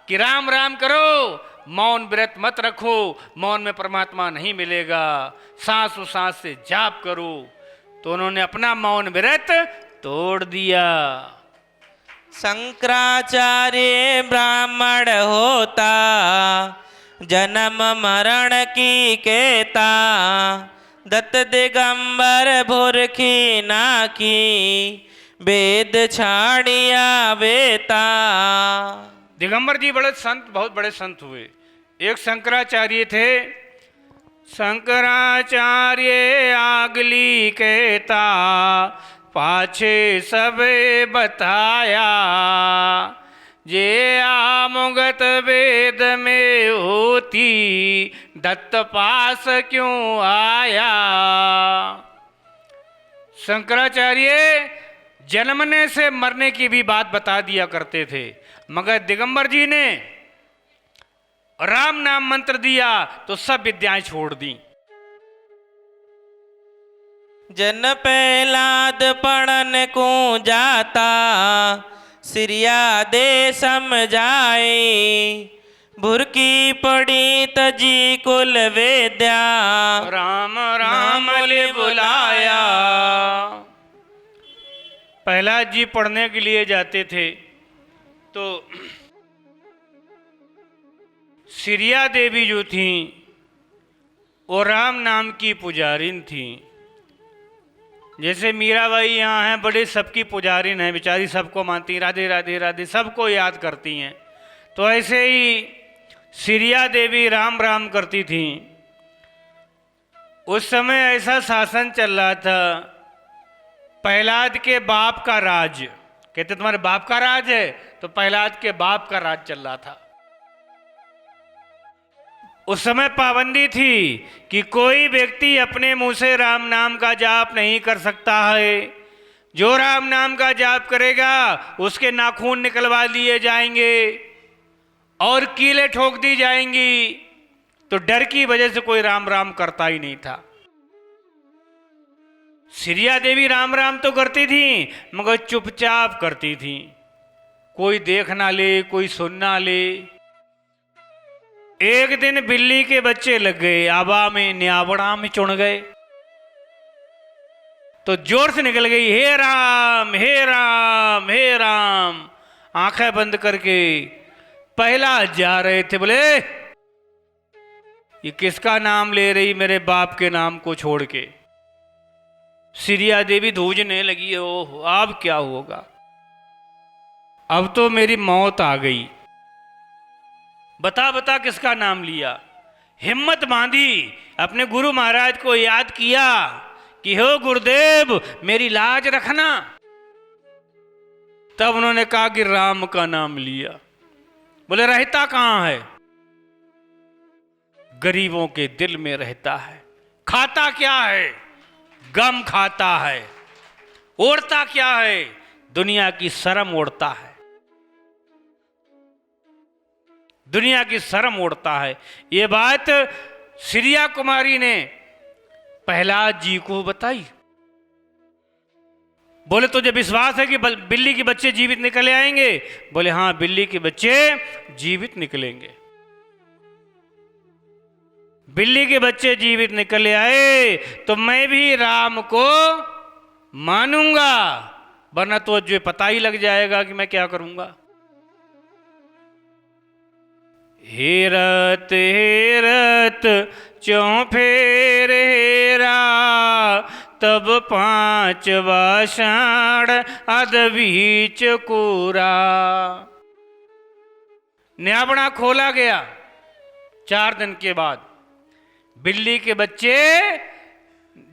कि राम राम करो, मौन व्रत मत रखो, मौन में परमात्मा नहीं मिलेगा, सांस सांस से जाप करो। तो उन्होंने अपना मौन व्रत तोड़ दिया। शंकराचार्य ब्राह्मण होता, जन्म मरण की कहता, दत्त दिगंबर भुरखी नाकी, वेद छाड़िया बेता। दिगंबर जी बड़े संत, बहुत बड़े संत हुए। एक शंकराचार्य थे। शंकराचार्य आगली कहता, पाछे सबे बताया, जे आमुगत वेद में होती, दत्त पास क्यों आया। शंकराचार्य जन्मने से मरने की भी बात बता दिया करते थे, मगर दिगंबर जी ने राम नाम मंत्र दिया तो सब विद्याएं छोड़ दी। जन पहलाद पढ़न को जाता, सिरिया दे समझाए, भुरकी पड़ी तजी कुल वेद्या, राम राम ले बुलाया। प्रहलाद जी पढ़ने के लिए जाते थे तो सिरिया देवी जो थी वो राम नाम की पुजारिन थी। जैसे मीराबाई यहाँ हैं, बड़े सबकी पुजारिन हैं, बेचारी सबको मानती, राधे राधे राधे सबको याद करती हैं। तो ऐसे ही सिरिया देवी राम राम करती थी। उस समय ऐसा शासन चल रहा था, प्रहलाद के बाप का राज, कहते तुम्हारे बाप का राज है, तो प्रहलाद के बाप का राज चल रहा था। उस समय पाबंदी थी कि कोई व्यक्ति अपने मुंह से राम नाम का जाप नहीं कर सकता है। जो राम नाम का जाप करेगा उसके नाखून निकलवा दिए जाएंगे और कीलें ठोक दी जाएंगी। तो डर की वजह से कोई राम राम करता ही नहीं था। सिरिया देवी राम राम तो करती थी मगर चुपचाप करती थी, कोई देख ना ले, कोई सुन ना ले। एक दिन बिल्ली के बच्चे लग गए, आबा में न्यावड़ा में चुन गए तो जोर से निकल गई, हे राम हे राम हे राम। आंखें बंद करके प्रहलाद जा रहे थे, बोले ये किसका नाम ले रही, मेरे बाप के नाम को छोड़ के। सिरिया देवी धूजने लगी, ओह अब क्या होगा, अब तो मेरी मौत आ गई। बता बता किसका नाम लिया। हिम्मत बांधी, अपने गुरु महाराज को याद किया कि हो गुरुदेव मेरी लाज रखना। तब उन्होंने कहा कि राम का नाम लिया। बोले रहता कहां है, गरीबों के दिल में रहता है। खाता क्या है, गम खाता है। ओढ़ता क्या है, दुनिया की शर्म ओढ़ता है। दुनिया की शर्म ओढ़ता है। ये बात श्रिया कुमारी ने प्रहलाद जी को बताई। बोले तुझे विश्वास है कि बिल्ली के बच्चे जीवित निकले आएंगे? बोले हाँ, बिल्ली के बच्चे जीवित निकलेंगे। बिल्ली के बच्चे जीवित निकले आए तो मैं भी राम को मानूंगा, वरना तो जो पता ही लग जाएगा कि मैं क्या करूंगा। हेरत हेरत चौं फेर हेरा, तब पांचवा साढ़ अध बीच कोरा। न्याबड़ा खोला गया 4 दिन के बाद, बिल्ली के बच्चे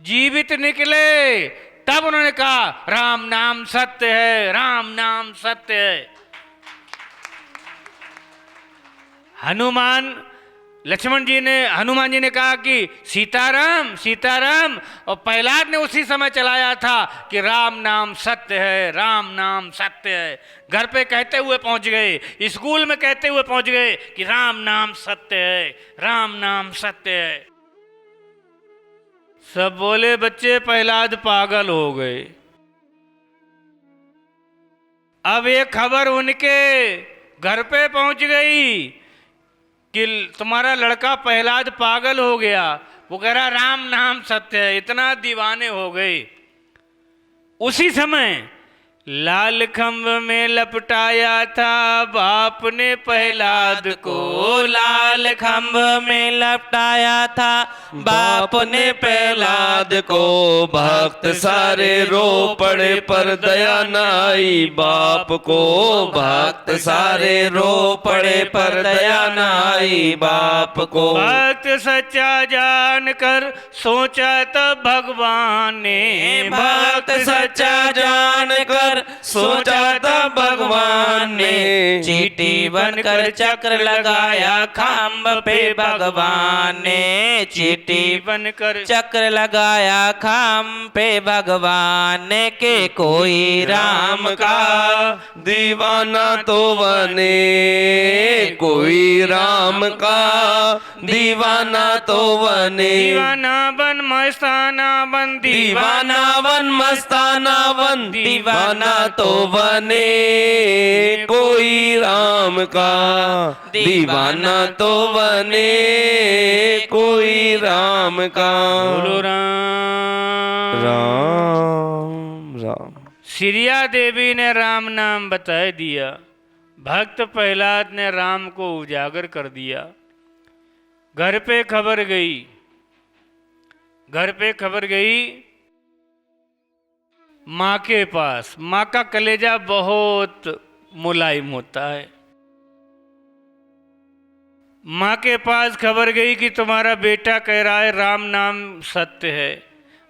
जीवित निकले। तब उन्होंने कहा राम नाम सत्य है, राम नाम सत्य है। हनुमान जी ने कहा कि सीताराम सीताराम, और प्रहलाद ने उसी समय चलाया था कि राम नाम सत्य है, राम नाम सत्य है। घर पे कहते हुए पहुंच गए, स्कूल में कहते हुए पहुंच गए कि राम नाम सत्य है, राम नाम सत्य है। सब बोले बच्चे प्रहलाद पागल हो गए। अब ये खबर उनके घर पे पहुंच गई कि तुम्हारा लड़का प्रहलाद पागल हो गया। वो कह रहा राम नाम सत्य है, इतना दीवाने हो गए। उसी समय लाल खंभ में लपटाया था बाप ने प्रहलाद को, लाल खंभ में लपटाया था बाप ने प्रहलाद को। भक्त सारे रो पड़े पर दया न आई बाप को, भक्त सारे रो पड़े पर दया न आई बाप को। भक्त सच्चा जान कर सोचा तब भगवान ने, भक्त सच्चा जान कर सोचा था भगवान ने। चींटी बनकर चक्र लगाया खंभ पे भगवान ने, चींटी बनकर चक्र लगाया खंभ पे भगवान ने। के कोई राम का दीवाना तो बने, कोई राम का दीवाना तो बने। दीवाना बन मस्ताना बन, दीवाना बन मस्ताना बन, दीवाना तो बने। कोई राम का दीवाना तो बने, कोई राम का। बोलो राम राम राम। श्रिया देवी ने राम नाम बता दिया, भक्त प्रहलाद ने राम को उजागर कर दिया। घर पे खबर गई, घर पे खबर गई माँ के पास। माँ का कलेजा बहुत मुलायम होता है। माँ के पास खबर गई कि तुम्हारा बेटा कह रहा है राम नाम सत्य है।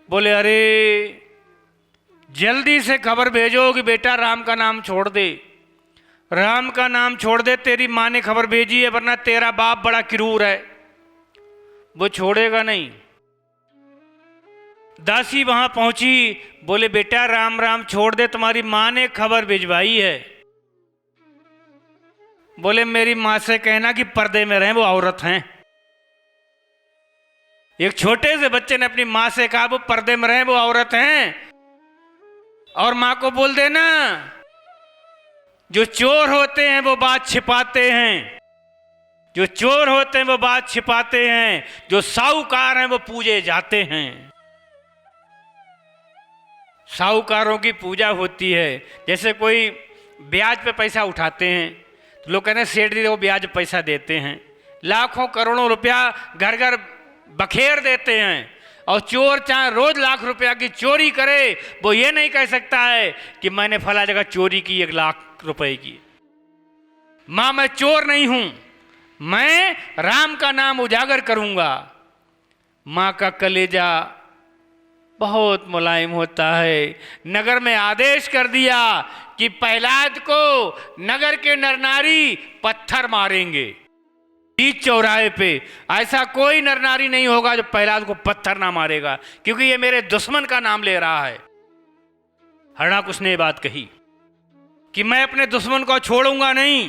बोले अरे जल्दी से खबर भेजो कि बेटा राम का नाम छोड़ दे, राम का नाम छोड़ दे। तेरी माँ ने खबर भेजी है, वरना तेरा बाप बड़ा क्रूर है, वो छोड़ेगा नहीं। दासी वहां पहुंची, बोले बेटा राम राम छोड़ दे, तुम्हारी माँ ने खबर भिजवाई है। बोले मेरी माँ से कहना कि पर्दे में रहें, वो औरत हैं। एक छोटे से बच्चे ने अपनी माँ से कहा वो पर्दे में रहें, वो औरत हैं। और माँ को बोल देना जो चोर होते हैं वो बात छिपाते हैं, जो चोर होते हैं वो बात छिपाते हैं, जो साहूकार हैं वो पूजे जाते हैं। साहूकारों की पूजा होती है। जैसे कोई ब्याज पे पैसा उठाते हैं तो लोग कहते हैं सेठ जी वो ब्याज पैसा देते हैं, लाखों करोड़ों रुपया घर घर बखेर देते हैं। और चोर चाहे रोज लाख रुपया की चोरी करे, वो ये नहीं कह सकता है कि मैंने फला जगह चोरी की 1 लाख रुपए की। मां मैं चोर नहीं हूं, मैं राम का नाम उजागर करूंगा। मां का कलेजा बहुत मुलायम होता है। नगर में आदेश कर दिया कि प्रहलाद को नगर के नर नारी पत्थर मारेंगे। बीच चौराहे पे ऐसा कोई नर नारी नहीं होगा जो प्रहलाद को पत्थर ना मारेगा, क्योंकि ये मेरे दुश्मन का नाम ले रहा है। हरणाकुश ने बात कही कि मैं अपने दुश्मन को छोड़ूंगा नहीं।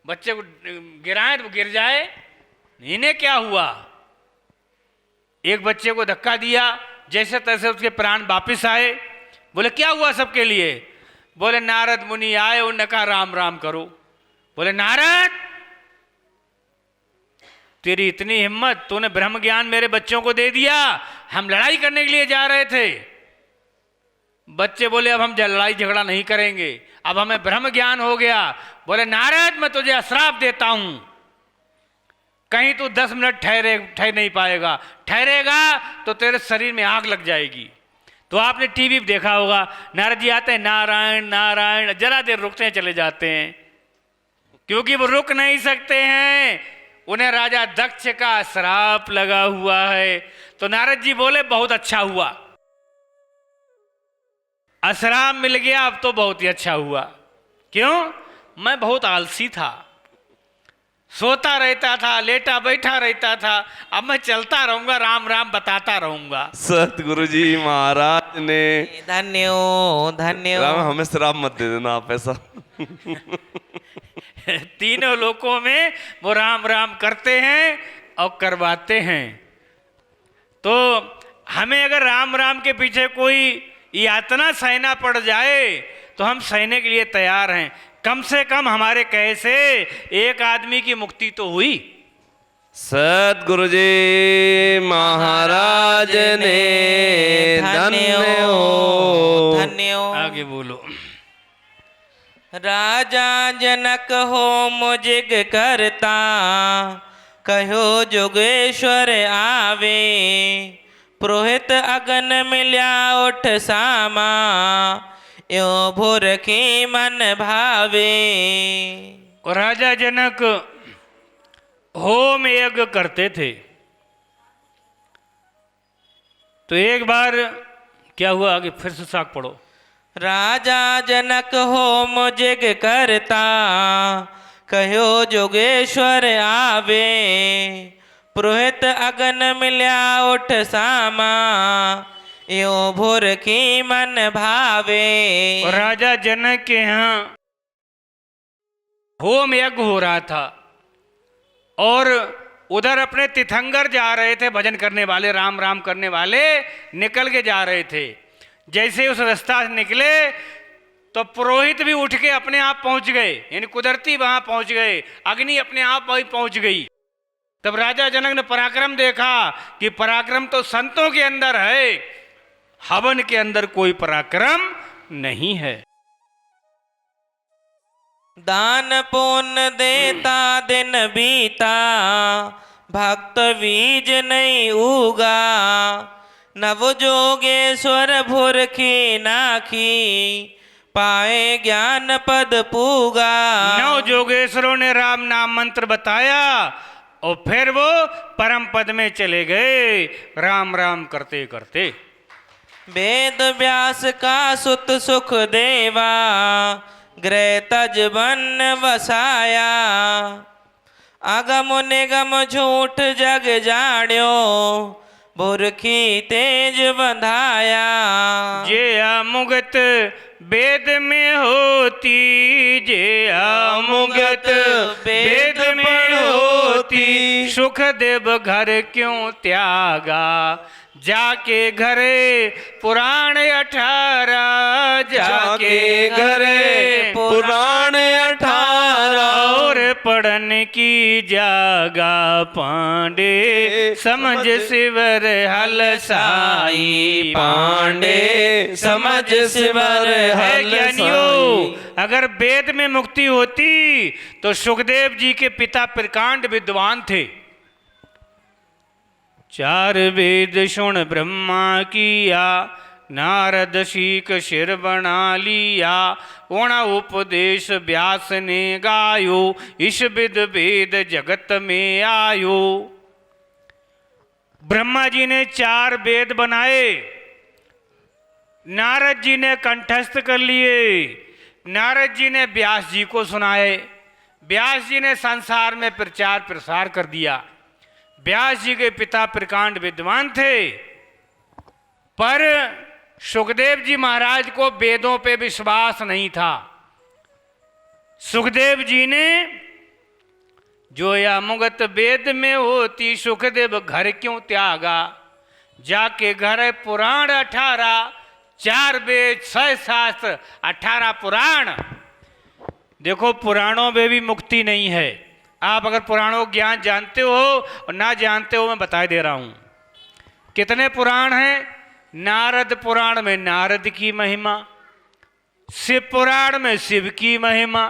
बच्चे को गिराएं तो वो गिर जाए, इन्हें क्या हुआ? एक बच्चे को धक्का दिया, जैसे तैसे उसके प्राण वापिस आए। बोले क्या हुआ सबके लिए? बोले नारद मुनि आए, उन्होंने कहा राम राम करो। बोले नारद, तेरी इतनी हिम्मत, तूने ब्रह्म ज्ञान मेरे बच्चों को दे दिया, हम लड़ाई करने के लिए जा रहे थे। बच्चे बोले अब हम लड़ाई झगड़ा नहीं करेंगे, अब हमें ब्रह्म ज्ञान हो गया। बोले नारद, मैं तुझे अश्राप देता हूं, कहीं तू 10 मिनट ठहर नहीं पाएगा, ठहरेगा तो तेरे शरीर में आग लग जाएगी। तो आपने टीवी पे देखा होगा, नारद जी आते हैं नारायण नारायण, जरा देर रुकते हैं चले जाते हैं, क्योंकि वो रुक नहीं सकते हैं, उन्हें राजा दक्ष का श्राप लगा हुआ है। तो नारद जी बोले बहुत अच्छा हुआ, अश्राप मिल गया, अब तो बहुत ही अच्छा हुआ। क्यों? मैं बहुत आलसी था, सोता रहता था, लेटा बैठा रहता था, अब मैं चलता रहूंगा, राम राम बताता रहूंगा। सतगुरु जी महाराज ने धन्य हो, धन्य हो। राम हमें श्राप मत दे देना आप ऐसा। तीनों लोकों में वो राम राम करते हैं और करवाते हैं। तो हमें अगर राम राम के पीछे कोई यातना सहना पड़ जाए तो हम सहने के लिए तैयार हैं। कम से कम हमारे कहे से एक आदमी की मुक्ति तो हुई। सतगुरु जी महाराज ने धन्य हो, धन्य हो। आगे बोलो। राजा जनक हो मुझिग करता, कहो जोगेश्वर आवे, पुरोहित अगन मिल्या उठ सामा, यो भुरखी मन भावे। और राजा जनक होम यज्ञ करते थे। तो एक बार क्या हुआ, आगे फिर से साख पढ़ो। राजा जनक हो मुझिग करता, कहो जोगेश्वर आवे, पुरोहित अगन मिल्या उठ सामा, यो भुरखी मन भावे। और राजा जनक के यहाँ होम यज्ञ हो रहा था और उधर अपने तीर्थंकर जा रहे थे, भजन करने वाले, राम राम करने वाले निकल के जा रहे थे। जैसे उस रास्ता से निकले तो पुरोहित भी उठ के अपने आप पहुंच गए, यानी कुदरती वहां पहुंच गए, अग्नि अपने आप वही पहुंच गई। तब राजा जनक ने पराक्रम देखा कि पराक्रम तो संतों के अंदर है, हवन के अंदर कोई पराक्रम नहीं है। दान पुण्य देता दिन बीता, भक्त बीज नहीं उगा, नव जोगेश्वर भुरखी नाखी, पाए ज्ञान पद पूगा। नौ जोगेश्वरों ने राम नाम मंत्र बताया और फिर वो परम पद में चले गए राम राम करते करते। वेद व्यास का सुत सुख देवा, गृह तज बन वसाया, अगम निगम झूठ जग जाड्यो, भुरखी तेज बंधाया। जे अमुगत वेद में होती, जे अमुगत वेद में होती, सुखदेव घर क्यों त्यागा, जाके घरे पुराण 18, जाके घरे पुराण 18, और पढ़न की जागा पांडे, समझ शिवर हल साई पांडे, समझ शिवर है हल ज्ञानियों। साई। अगर वेद में मुक्ति होती तो सुखदेव जी के पिता प्रकांड विद्वान थे। 4 वेद सुन ब्रह्मा किया, नारद सीख सिर बना लिया, ओणा उपदेश व्यास ने गायो, इस विद वेद जगत में आयो। ब्रह्मा जी ने 4 वेद बनाए, नारद जी ने कंठस्थ कर लिए, नारद जी ने व्यास जी को सुनाए, व्यास जी ने संसार में प्रचार प्रसार कर दिया। व्यास जी के पिता प्रकांड विद्वान थे, पर सुखदेव जी महाराज को वेदों पे विश्वास नहीं था। सुखदेव जी ने जो या मुगत वेद में होती सुखदेव घर क्यों त्यागा। जाके घर पुराण 18, 4 वेद 6 शास्त्र 18 पुराण। देखो पुराणों में भी मुक्ति नहीं है। आप अगर पुराणों ज्ञान जानते हो और ना जानते हो, मैं बता दे रहा हूं। कितने पुराण हैं? नारद पुराण में नारद की महिमा, शिव पुराण में शिव की महिमा,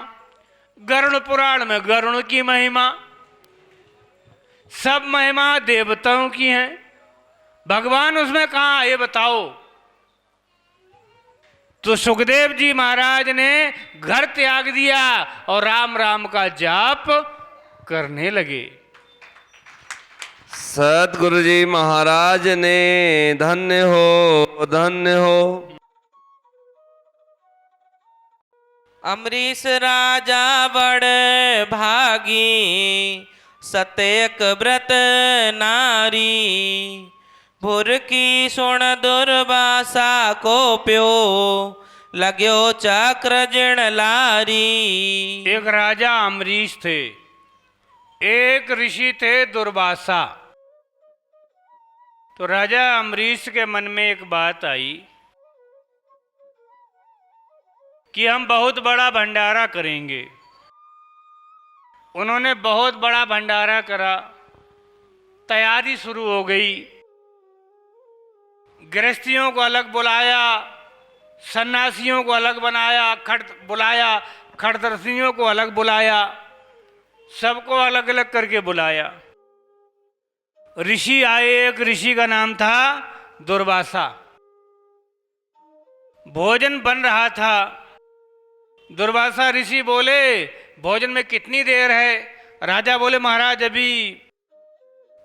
गरुड़ पुराण में गरुड़ की महिमा। सब महिमा देवताओं की हैं। भगवान उसमें कहाँ है ये बताओ। तो सुखदेव जी महाराज ने घर त्याग दिया और राम राम का जाप करने लगे। सतगुरु जी महाराज ने धन्य हो, धन्य हो। अमरीश राजा बड़ भागी, सत्यक व्रत नारी। भुर की सुण दुर्वासा को प्यो, लाग्यो चक्र जिण लारी। एक राजा अमरीश थे, एक ऋषि थे दुर्वासा। तो राजा अमरीश के मन में एक बात आई कि हम बहुत बड़ा भंडारा करेंगे। उन्होंने बहुत बड़ा भंडारा करा, तैयारी शुरू हो गई। गृहस्थियों को अलग बुलाया, सन्यासियों को अलग बुलाया, खड़दर्शियों को अलग बुलाया, सबको अलग अलग करके बुलाया। ऋषि आए, एक ऋषि का नाम था दुर्वासा। भोजन बन रहा था। दुर्वासा ऋषि बोले, भोजन में कितनी देर है? राजा बोले, महाराज अभी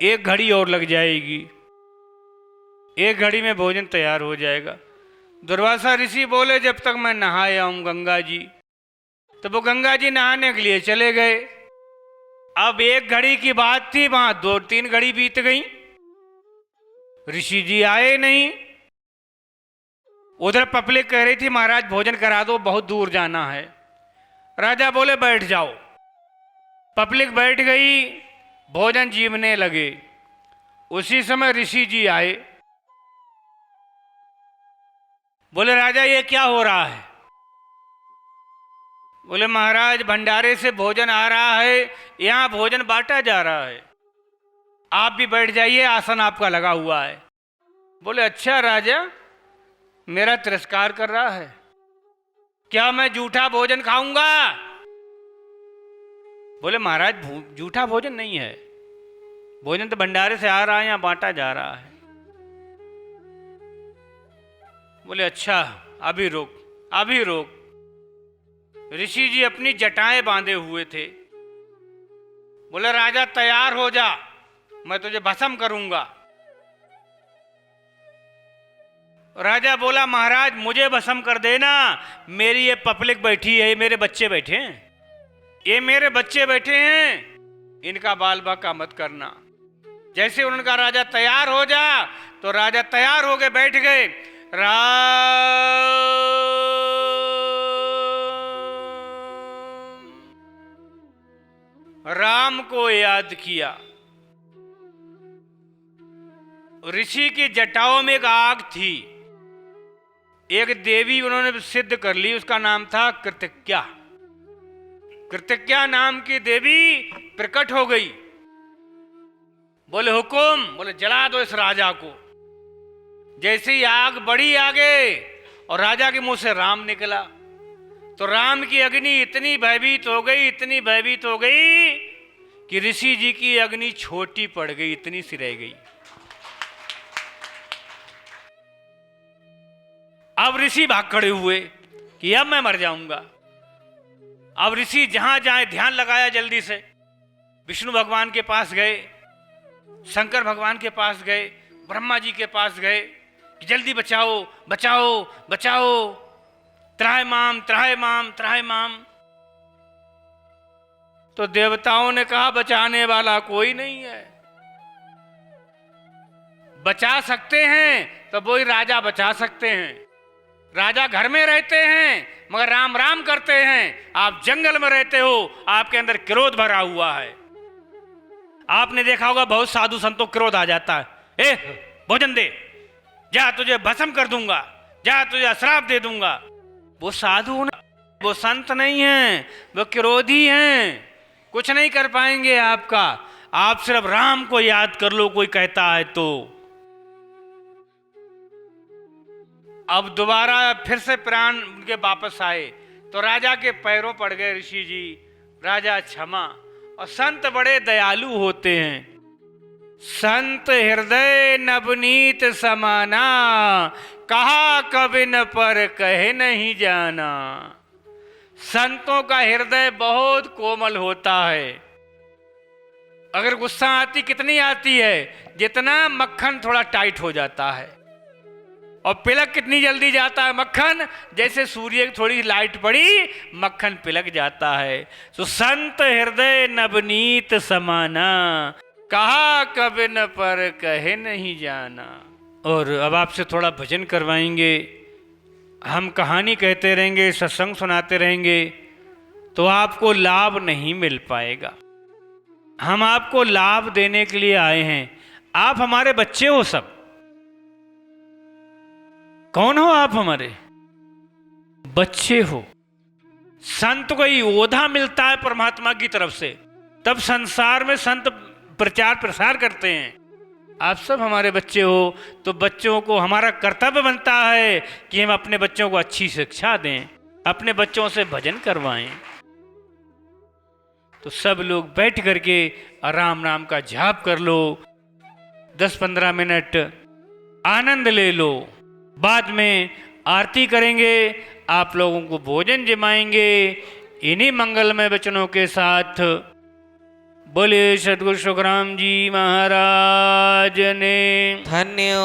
1 घड़ी और लग जाएगी, 1 घड़ी में भोजन तैयार हो जाएगा। दुर्वासा ऋषि बोले, जब तक मैं नहाया हूं गंगा जी। तो वो गंगा जी नहाने के लिए चले गए। अब 1 घड़ी की बात थी, वहां 2-3 घड़ी बीत गई, ऋषि जी आए नहीं। उधर पब्लिक कह रही थी, महाराज भोजन करा दो, बहुत दूर जाना है। राजा बोले, बैठ जाओ। पब्लिक बैठ गई, भोजन जीवने लगे। उसी समय ऋषि जी आए। बोले, राजा ये क्या हो रहा है? बोले, महाराज भंडारे से भोजन आ रहा है, यहां भोजन बांटा जा रहा है, आप भी बैठ जाइए, आसन आपका लगा हुआ है। बोले, अच्छा राजा, मेरा तिरस्कार कर रहा है, क्या मैं जूठा भोजन खाऊंगा? बोले, महाराज जूठा भोजन नहीं है, भोजन तो भंडारे से आ रहा है, यहां बांटा जा रहा है। बोले, अच्छा अभी रोक, अभी रोक। ऋषि जी अपनी जटाएं बांधे हुए थे। बोले, राजा तैयार हो जा, मैं तुझे भस्म करूंगा। राजा बोला, महाराज मुझे भस्म कर देना, मेरी ये पब्लिक बैठी है, मेरे बच्चे बैठे हैं, ये मेरे बच्चे बैठे हैं, इनका बाल बाका मत करना। जैसे उन्होंने कहा राजा तैयार हो जा, तो राजा तैयार हो गए, बैठ गए। राम को याद किया। ऋषि की जटाओं में एक आग थी, एक देवी उन्होंने सिद्ध कर ली, उसका नाम था कृतिक्या। कृतिक्या नाम की देवी प्रकट हो गई। बोले, हुकुम। बोले, जला दो इस राजा को। जैसे ही आग बढ़ी आगे और राजा के मुंह से राम निकला, तो राम की अग्नि इतनी भयभीत हो गई, इतनी भयभीत हो गई कि ऋषि जी की अग्नि छोटी पड़ गई, इतनी सी रह गई। अब ऋषि भाग खड़े हुए कि अब मैं मर जाऊंगा। अब ऋषि जहां जाए ध्यान लगाया, जल्दी से विष्णु भगवान के पास गए, शंकर भगवान के पास गए, ब्रह्मा जी के पास गए कि जल्दी बचाओ बचाओ बचाओ, त्राहिमाम त्राहिमाम त्राहिमाम। तो देवताओं ने कहा, बचाने वाला कोई नहीं है। बचा सकते हैं तो वही राजा बचा सकते हैं। राजा घर में रहते हैं मगर राम राम करते हैं, आप जंगल में रहते हो, आपके अंदर क्रोध भरा हुआ है। आपने देखा होगा बहुत साधु संतों क्रोध आ जाता है, ए भोजन दे, जा तुझे भस्म कर दूंगा, जा तुझे श्राप दे दूंगा। वो साधु ना, वो संत नहीं है, वो क्रोधी हैं, कुछ नहीं कर पाएंगे आपका। आप सिर्फ राम को याद कर लो, कोई कहता है तो। अब दोबारा फिर से प्राण उनके वापस आए तो राजा के पैरों पड़ गए ऋषि जी, राजा क्षमा। और संत बड़े दयालु होते हैं। संत हृदय नवनीत समाना, कहा कबिन पर कहे नहीं जाना। संतों का हृदय बहुत कोमल होता है। अगर गुस्सा आती कितनी आती है, जितना मक्खन थोड़ा टाइट हो जाता है। और पिलक कितनी जल्दी जाता है मक्खन, जैसे सूर्य की थोड़ी लाइट पड़ी मक्खन पिलक जाता है। तो संत हृदय नवनीत समाना, कहा कबिन पर कहे नहीं जाना। और अब आपसे थोड़ा भजन करवाएंगे, हम कहानी कहते रहेंगे, सत्संग सुनाते रहेंगे, तो आपको लाभ नहीं मिल पाएगा। हम आपको लाभ देने के लिए आए हैं। आप हमारे बच्चे हो सब। कौन हो आप? हमारे बच्चे हो। संत को ही ओधा मिलता है परमात्मा की तरफ से, तब संसार में संत प्रचार प्रसार करते हैं। आप सब हमारे बच्चे हो, तो बच्चों को हमारा कर्तव्य बनता है कि हम अपने बच्चों को अच्छी शिक्षा दें, अपने बच्चों से भजन करवाएं। तो सब लोग बैठ करके राम नाम का जाप कर लो, 10-15 मिनट आनंद ले लो। बाद में आरती करेंगे, आप लोगों को भोजन जमाएंगे। इन्हीं मंगलमय वचनों के साथ बोले सदगुरु सुखराम जी महाराज ने, धन्यो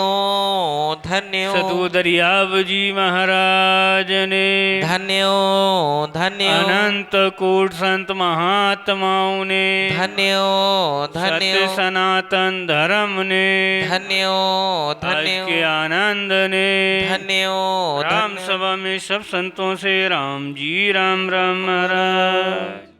धन्यो सदगुरु दरियाव जी महाराज ने, धन्यो धन्यो अनंत कोट संत महात्माओं ने, धन्यो धन्यो सत्य सनातन धर्म ने, धन्यो आज धन्यो के आनंद ने, धन्यो राम सभा में सब संतों से राम जी राम राम महाराज।